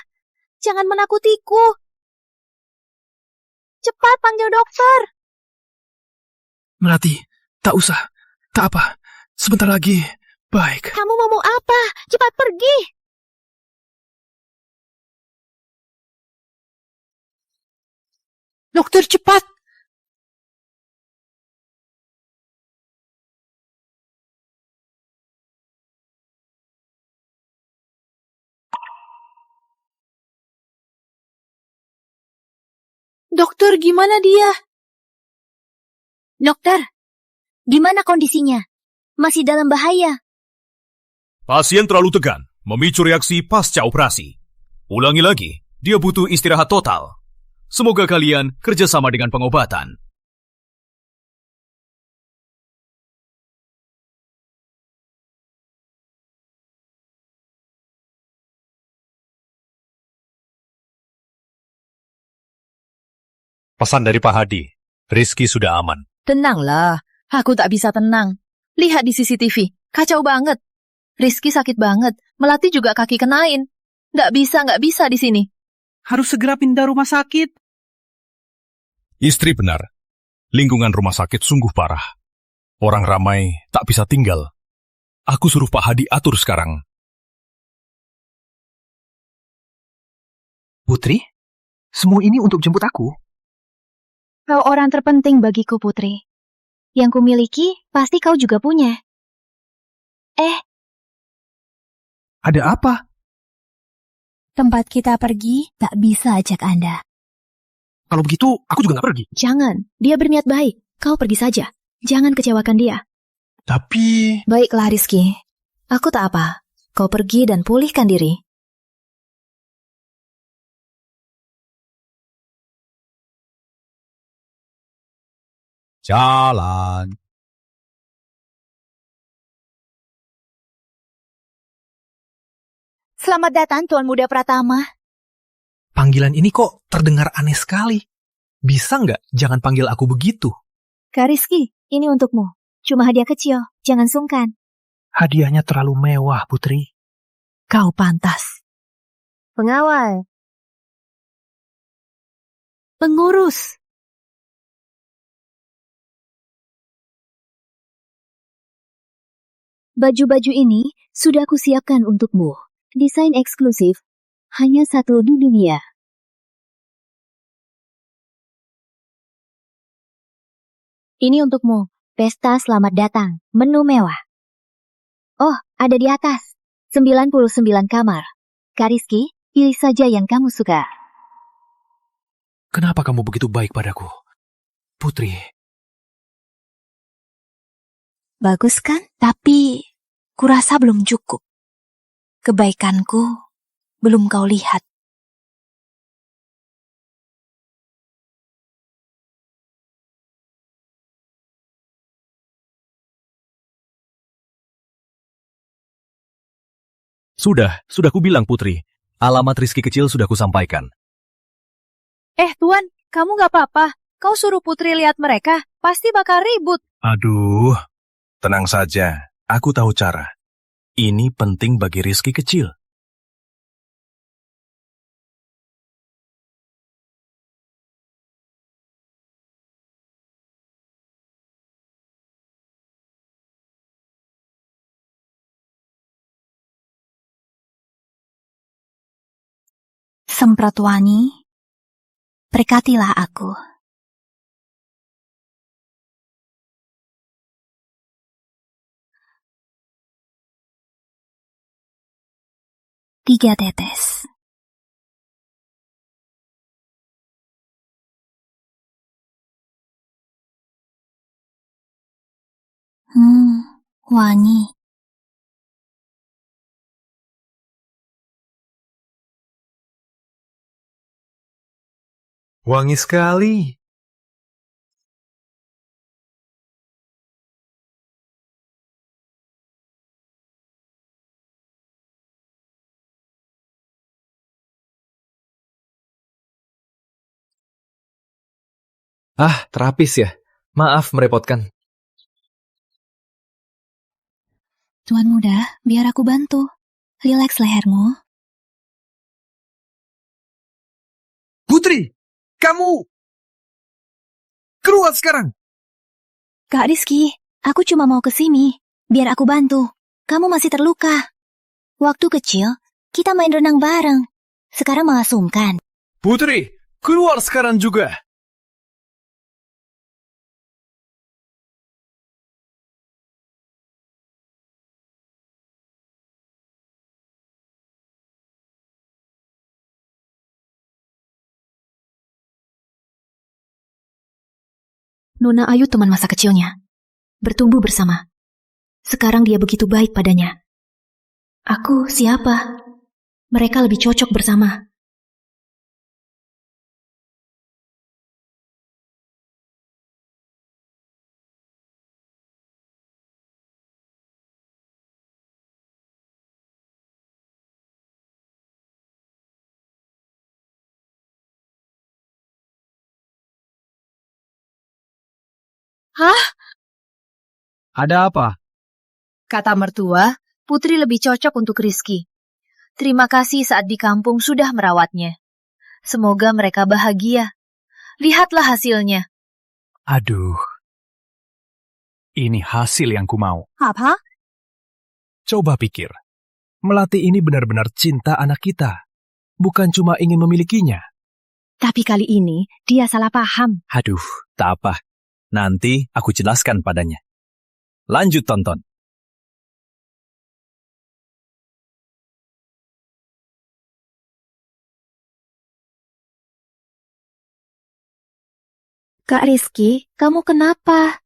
Jangan menakutiku. Cepat panggil dokter. Melati, tak usah. Tak apa. Sebentar lagi. Baik. Kamu mau apa? Cepat pergi. Dokter, cepat! Dokter, gimana dia? Dokter, gimana kondisinya? Masih dalam bahaya. Pasien terlalu tegan, memicu reaksi pasca operasi. Ulangi lagi, dia butuh istirahat total. Semoga kalian kerjasama dengan pengobatan. Pesan dari Pak Hadi, Rizky sudah aman. Tenanglah, aku tak bisa tenang. Lihat di CCTV, kacau banget. Rizky sakit banget, Melati juga kaki kenain. Nggak bisa di sini. Harus segera pindah rumah sakit. Istri benar, lingkungan rumah sakit sungguh parah. Orang ramai tak bisa tinggal. Aku suruh Pak Hadi atur sekarang. Putri, semua ini untuk jemput aku. Kau orang terpenting bagiku, Putri. Yang kumiliki, pasti kau juga punya. Ada apa? Tempat kita pergi tak bisa ajak Anda. Kalau begitu, aku juga nggak pergi. Jangan, dia berniat baik. Kau pergi saja. Jangan kecewakan dia. Tapi... Baiklah, Rizky. Aku tak apa. Kau pergi dan pulihkan diri. Jalan. Selamat datang, Tuan Muda Pratama. Panggilan ini kok terdengar aneh sekali. Bisa nggak jangan panggil aku begitu? Kak Rizky, ini untukmu. Cuma hadiah kecil, jangan sungkan. Hadiahnya terlalu mewah, Putri. Kau pantas. Pengawal. Pengurus. Baju-baju ini sudah aku siapkan untukmu. Desain eksklusif, hanya satu di dunia. Ini untukmu, pesta selamat datang, menu mewah. Oh, ada di atas, 99 kamar. Kak Rizky, pilih saja yang kamu suka. Kenapa kamu begitu baik padaku? Putri. Bagus kan? Tapi kurasa belum cukup. Kebaikanku belum kau lihat. Sudah ku bilang Putri. Alamat Rizky kecil sudah ku sampaikan. Tuan, kamu nggak apa-apa. Kau suruh Putri lihat mereka, pasti bakal ribut. Aduh, tenang saja. Aku tahu cara. Ini penting bagi Rizky kecil. Semprot wangi, berkatilah aku. 3 tetes. Wangi. Wangi sekali. Terapis ya. Maaf merepotkan. Tuan muda, biar aku bantu. Rileks lehermu. Putri, kamu keluar sekarang. Kak Rizky, aku cuma mau ke sini. Biar aku bantu. Kamu masih terluka. Waktu kecil, kita main renang bareng. Sekarang malah sungkan. Putri, keluar sekarang juga. Nona Ayu teman masa kecilnya. Bertumbuh bersama. Sekarang dia begitu baik padanya. Aku siapa? Mereka lebih cocok bersama. Hah? Ada apa? Kata mertua, Putri lebih cocok untuk Rizky. Terima kasih saat di kampung sudah merawatnya. Semoga mereka bahagia. Lihatlah hasilnya. Aduh. Ini hasil yang ku mau. Apa? Coba pikir. Melati ini benar-benar cinta anak kita. Bukan cuma ingin memilikinya. Tapi kali ini dia salah paham. Aduh, tak apa. Nanti aku jelaskan padanya. Lanjut tonton. Kak Rizky, kamu kenapa?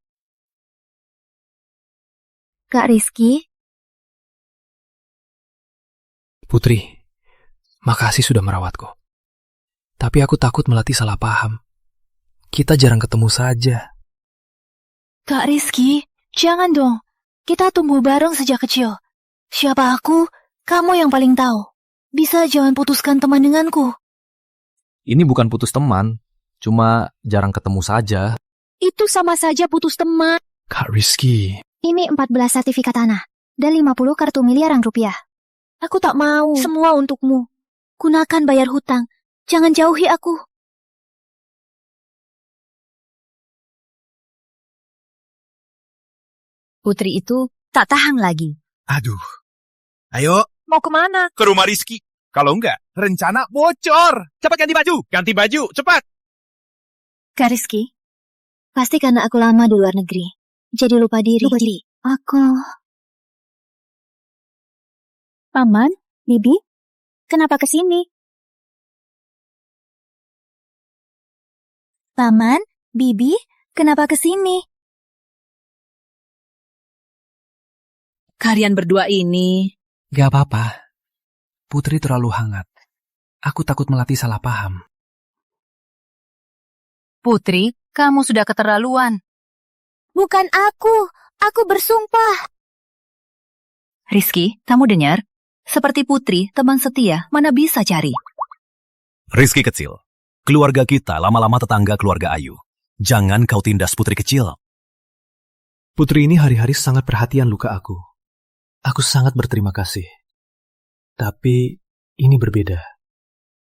Kak Rizky? Putri, makasih sudah merawatku. Tapi aku takut Melati salah paham. Kita jarang ketemu saja. Kak Rizky, jangan dong. Kita tumbuh bareng sejak kecil. Siapa aku, kamu yang paling tahu. Bisa jangan putuskan teman denganku. Ini bukan putus teman, cuma jarang ketemu saja. Itu sama saja putus teman. Kak Rizky. Ini 14 sertifikat tanah dan 50 kartu miliaran rupiah. Aku tak mau. Semua untukmu. Gunakan bayar hutang. Jangan jauhi aku. Putri itu tak tahan lagi. Aduh. Ayo. Mau kemana? Ke rumah Rizky. Kalau enggak, rencana bocor. Cepat ganti baju. Ganti baju, cepat. Kak Rizky, pasti karena aku lama di luar negeri. Jadi lupa diri. Aku... Paman, Bibi, kenapa kesini? Paman, Bibi, kenapa kesini? Kalian berdua ini... Gak apa-apa. Putri terlalu hangat. Aku takut Melati salah paham. Putri, kamu sudah keterlaluan. Bukan aku bersumpah. Rizky, kamu dengar? Seperti Putri, teman setia, mana bisa cari? Rizky kecil, keluarga kita lama-lama tetangga keluarga Ayu. Jangan kau tindas Putri kecil. Putri ini hari-hari sangat perhatian luka aku. Aku sangat berterima kasih. Tapi ini berbeda.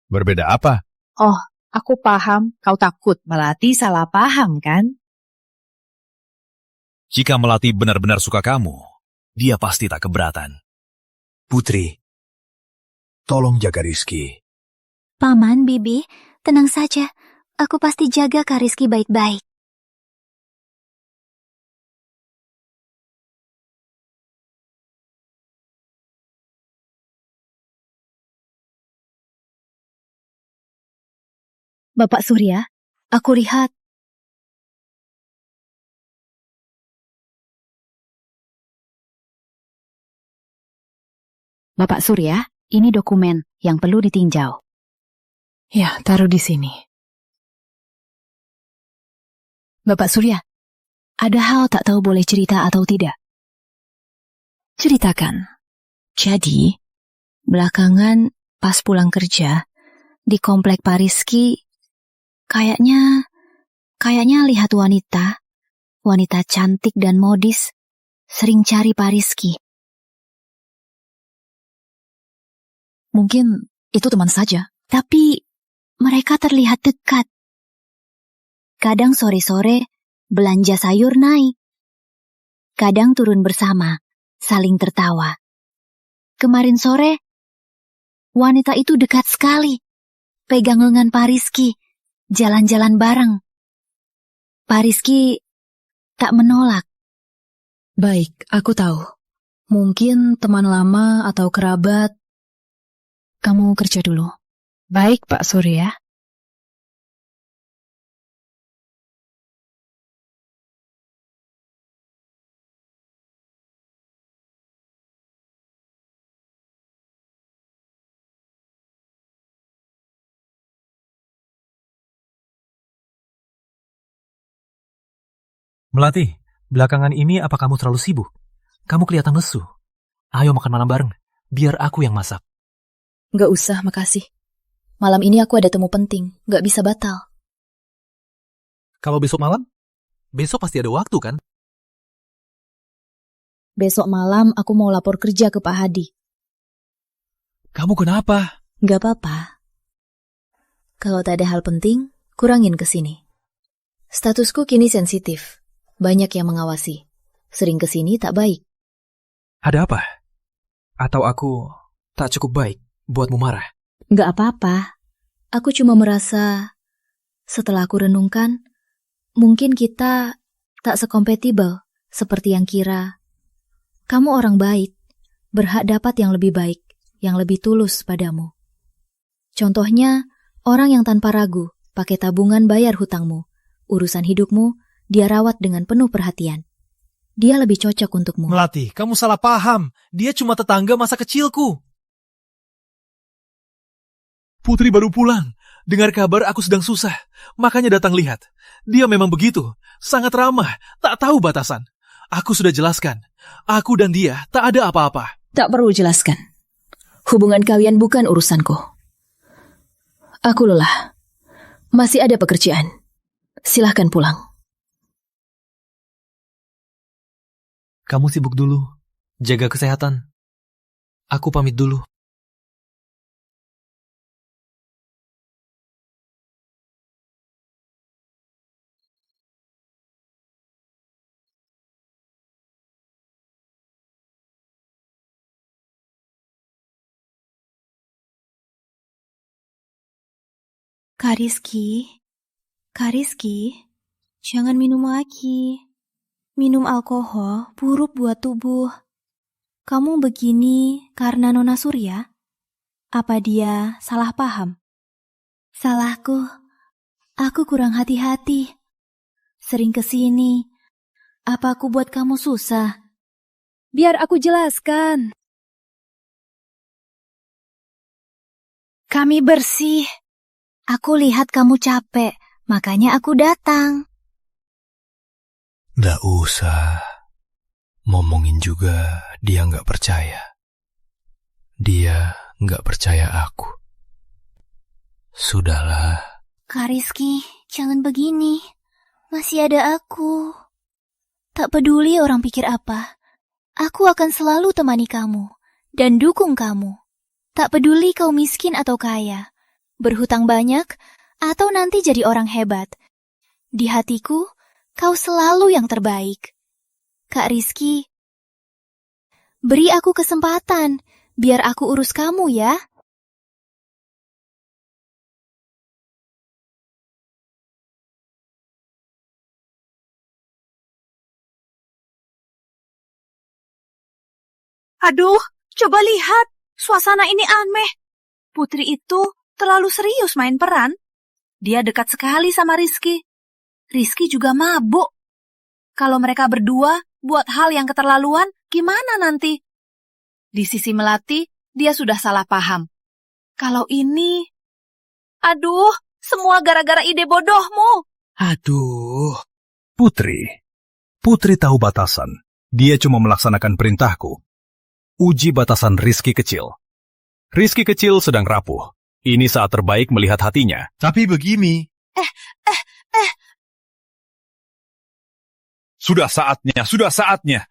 Berbeda apa? Oh, aku paham. Kau takut Melati salah paham, kan? Jika Melati benar-benar suka kamu, dia pasti tak keberatan. Putri, tolong jaga Rizky. Paman, Bibi, tenang saja. Aku pasti jaga Kak Rizky baik-baik. Bapak Surya, aku lihat. Bapak Surya, ini dokumen yang perlu ditinjau. Ya, taruh di sini. Bapak Surya, ada hal tak tahu boleh cerita atau tidak? Ceritakan. Jadi, belakangan pas pulang kerja, di komplek Pak Rizky, kayaknya lihat wanita cantik dan modis, sering cari Pak Rizky. Mungkin itu teman saja. Tapi mereka terlihat dekat. Kadang sore-sore belanja sayur naik. Kadang turun bersama, saling tertawa. Kemarin sore, wanita itu dekat sekali. Pegang lengan Pak Rizky, jalan-jalan bareng. Pak Rizky tak menolak. Baik, aku tahu. Mungkin teman lama atau kerabat. Kamu kerja dulu. Baik, Pak Surya. Melati, belakangan ini apa kamu terlalu sibuk? Kamu kelihatan lesu. Ayo makan malam bareng, biar aku yang masak. Nggak usah, makasih. Malam ini aku ada temu penting, nggak bisa batal. Kalau besok malam? Besok pasti ada waktu kan? Besok malam aku mau lapor kerja ke Pak Hadi. Kamu kenapa? Nggak apa-apa. Kalau tak ada hal penting, kurangin ke sini. Statusku kini sensitif. Banyak yang mengawasi. Sering ke sini tak baik. Ada apa? Atau aku tak cukup baik buatmu marah? Nggak apa-apa. Aku cuma merasa, setelah aku renungkan, mungkin kita tak sekompatibel seperti yang kira. Kamu orang baik, berhak dapat yang lebih baik, yang lebih tulus padamu. Contohnya, orang yang tanpa ragu pakai tabungan bayar hutangmu. Urusan hidupmu, dia rawat dengan penuh perhatian. Dia lebih cocok untukmu. Melati, kamu salah paham. Dia cuma tetangga masa kecilku. Putri baru pulang. Dengar kabar aku sedang susah. Makanya datang lihat. Dia memang begitu. Sangat ramah. Tak tahu batasan. Aku sudah jelaskan. Aku dan dia tak ada apa-apa. Tak perlu jelaskan. Hubungan kalian bukan urusanku. Aku lelah. Masih ada pekerjaan. Silahkan pulang. Kamu sibuk dulu. Jaga kesehatan. Aku pamit dulu. Kak Rizky, jangan minum lagi. Minum alkohol buruk buat tubuh. Kamu begini karena Nona Surya? Apa dia salah paham? Salahku, aku kurang hati-hati. Sering kesini. Apa aku buat kamu susah? Biar aku jelaskan. Kami bersih. Aku lihat kamu capek, makanya aku datang. Nggak usah. Ngomongin juga dia nggak percaya. Dia nggak percaya aku. Sudahlah. Kak Rizky, jangan begini. Masih ada aku. Tak peduli orang pikir apa. Aku akan selalu temani kamu dan dukung kamu. Tak peduli kau miskin atau kaya. Berhutang banyak, atau nanti jadi orang hebat. Di hatiku, kau selalu yang terbaik. Kak Rizky, beri aku kesempatan, biar aku urus kamu ya. Aduh, coba lihat. Suasana ini aneh. Putri itu terlalu serius main peran. Dia dekat sekali sama Rizky. Rizky juga mabuk. Kalau mereka berdua buat hal yang keterlaluan, gimana nanti? Di sisi Melati, dia sudah salah paham. Kalau ini... Aduh, semua gara-gara ide bodohmu. Aduh. Putri tahu batasan. Dia cuma melaksanakan perintahku. Uji batasan Rizky kecil. Rizky kecil sedang rapuh. Ini saat terbaik melihat hatinya. Tapi begini. Sudah saatnya.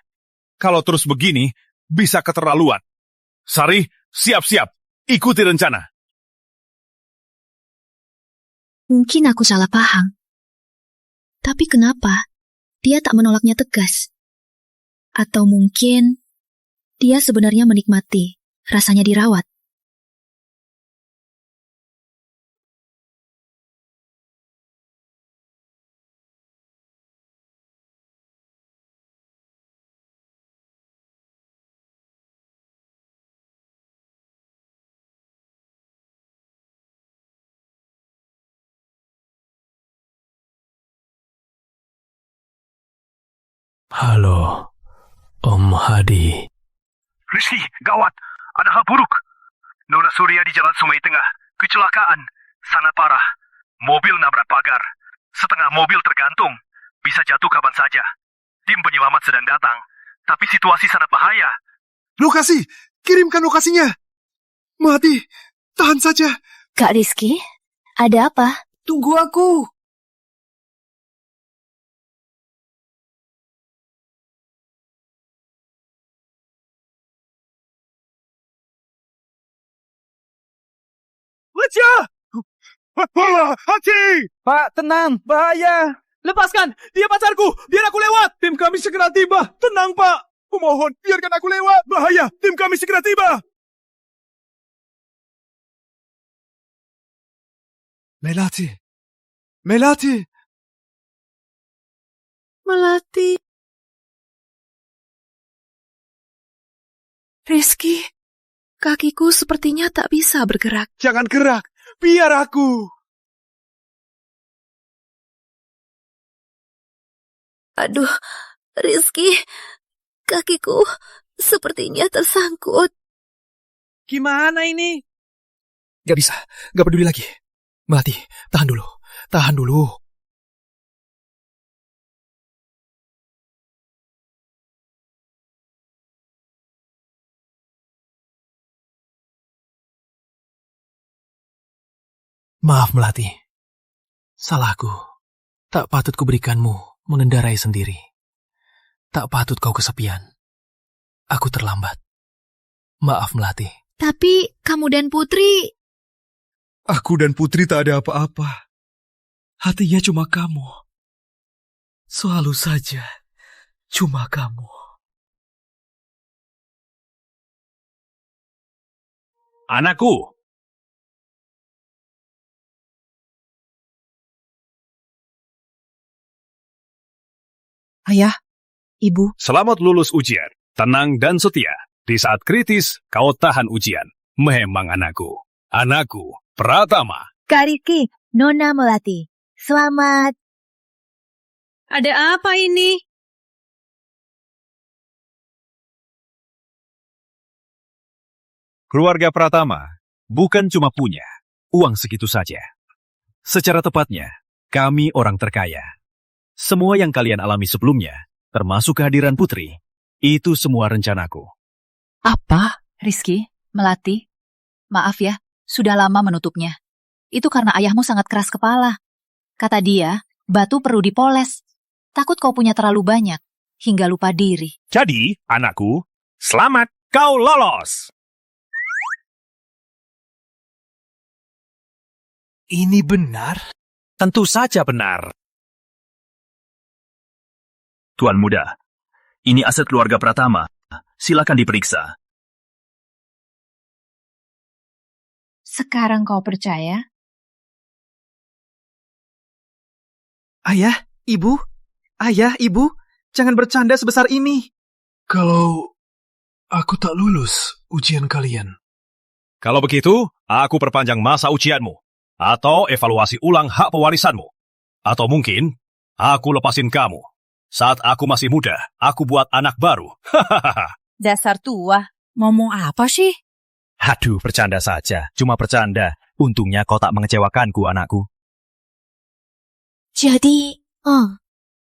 Kalau terus begini, bisa keterlaluan. Sari, siap-siap. Ikuti rencana. Mungkin aku salah paham. Tapi kenapa dia tak menolaknya tegas? Atau mungkin dia sebenarnya menikmati rasanya dirawat. Halo, Om Hadi. Rizky, gawat. Ada hal buruk. Nona Surya di Jalan Sungai Tengah. Kecelakaan. Sangat parah. Mobil nabrak pagar. Setengah mobil tergantung. Bisa jatuh kapan saja. Tim penyelamat sedang datang. Tapi situasi sangat bahaya. Lokasi! Kirimkan lokasinya! Mati! Tahan saja! Kak Rizky, ada apa? Tunggu aku! Wajah! Hati! Pak, tenang. Bahaya. Lepaskan. Dia pacarku. Biar aku lewat. Tim kami segera tiba. Tenang, Pak. Kumohon, biarkan aku lewat. Bahaya. Tim kami segera tiba. Melati. Melati. Rizky, kakiku sepertinya tak bisa bergerak. Jangan gerak. Biar aku. Aduh, Rizky, kakiku sepertinya tersangkut. Gimana ini? Gak bisa, gak peduli lagi. Melati, tahan dulu. Maaf Melati, salahku. Tak patut kuberikanmu mengendarai sendiri. Tak patut kau kesepian. Aku terlambat. Maaf Melati. Tapi kamu dan Putri... Aku dan Putri tak ada apa-apa. Hatinya cuma kamu. Selalu saja cuma kamu. Anakku. Ayah, Ibu. Selamat lulus ujian. Tenang dan setia. Di saat kritis, kau tahan ujian. Memang anakku. Anakku, Pratama. Kak Rizky, Nona Melati. Selamat. Ada apa ini? Keluarga Pratama bukan cuma punya uang segitu saja. Secara tepatnya, kami orang terkaya. Semua yang kalian alami sebelumnya, termasuk kehadiran Putri, itu semua rencanaku. Apa? Rizky, Melati, maaf ya, sudah lama menutupnya. Itu karena ayahmu sangat keras kepala. Kata dia, batu perlu dipoles. Takut kau punya terlalu banyak, hingga lupa diri. Jadi, anakku, selamat, kau lolos. Ini benar? Tentu saja benar. Tuan Muda, ini aset keluarga Pratama. Silakan diperiksa. Sekarang kau percaya? Ayah, Ibu, jangan bercanda sebesar ini. Kalau aku tak lulus ujian kalian. Kalau begitu, aku perpanjang masa ujianmu. Atau evaluasi ulang hak pewarisanmu. Atau mungkin, aku lepasin kamu. Saat aku masih muda, aku buat anak baru. Dasar tua. Ngomong apa sih? Aduh, bercanda saja. Cuma bercanda. Untungnya kau tak mengecewakanku, anakku. Jadi,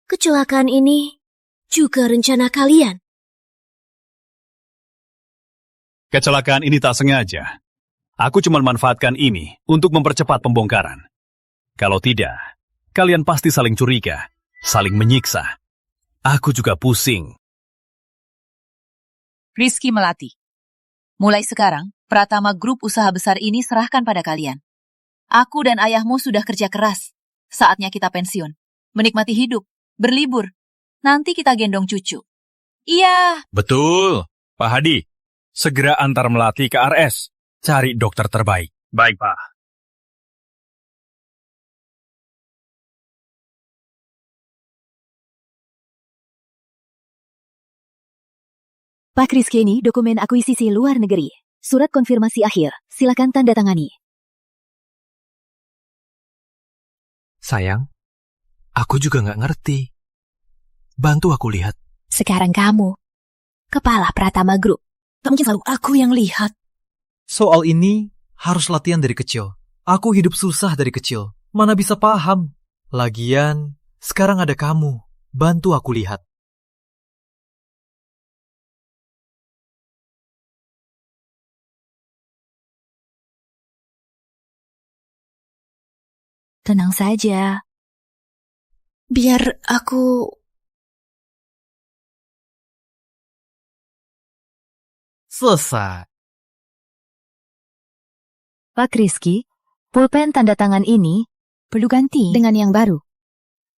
kecelakaan ini juga rencana kalian? Kecelakaan ini tak sengaja. Aku cuma manfaatkan ini untuk mempercepat pembongkaran. Kalau tidak, kalian pasti saling curiga, saling menyiksa. Aku juga pusing. Rizky Melati. Mulai sekarang, Pratama Group usaha besar ini serahkan pada kalian. Aku dan ayahmu sudah kerja keras. Saatnya kita pensiun. Menikmati hidup. Berlibur. Nanti kita gendong cucu. Iya. Betul. Pak Hadi, segera antar Melati ke RS. Cari dokter terbaik. Baik, Pak. Pak Rizky, ini dokumen akuisisi luar negeri. Surat konfirmasi akhir. Silakan tanda tangani. Sayang, aku juga nggak ngerti. Bantu aku lihat. Sekarang kamu, kepala Pratama Group. Tak mungkin selalu aku yang lihat. Soal ini harus latihan dari kecil. Aku hidup susah dari kecil. Mana bisa paham? Lagian, sekarang ada kamu. Bantu aku lihat. Tenang saja. Biar aku... Selesai. Pak Rizky, pulpen tanda tangan ini perlu ganti dengan yang baru.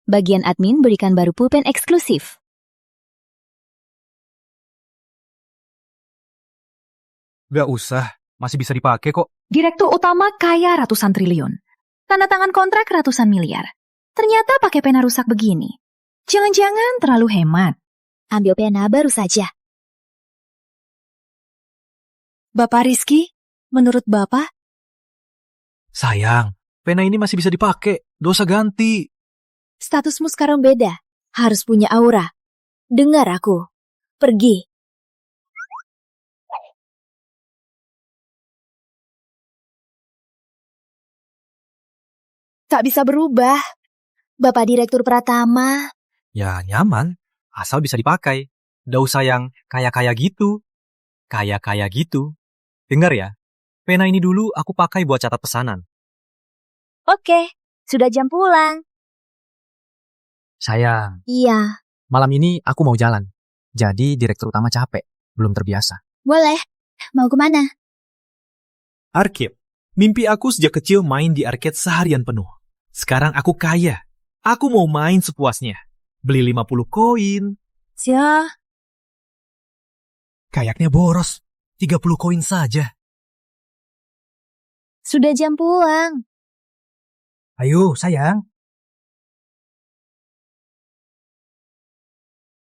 Bagian admin berikan baru pulpen eksklusif. Gak usah, masih bisa dipakai kok. Direktur utama kaya ratusan triliun. Tanda tangan kontrak ratusan miliar. Ternyata pakai pena rusak begini. Jangan-jangan terlalu hemat. Ambil pena baru saja. Bapak Rizky, menurut Bapak? Sayang, pena ini masih bisa dipakai. Dosa ganti. Statusmu sekarang beda. Harus punya aura. Dengar aku. Pergi. Tak bisa berubah. Bapak Direktur Pratama. Ya nyaman, asal bisa dipakai. Nggak usah yang kaya-kaya gitu. Kaya-kaya gitu. Dengar ya, pena ini dulu aku pakai buat catat pesanan. Oke, sudah jam pulang. Sayang, Iya, malam ini aku mau jalan. Jadi direktur utama capek, belum terbiasa. boleh. Mau kemana? Arcade. Mimpi aku sejak kecil main di arcade seharian penuh. Sekarang aku kaya. Aku mau main sepuasnya. Beli 50 koin. Sia. Kayaknya boros. 30 koin saja. Sudah jam pulang. Ayo, sayang.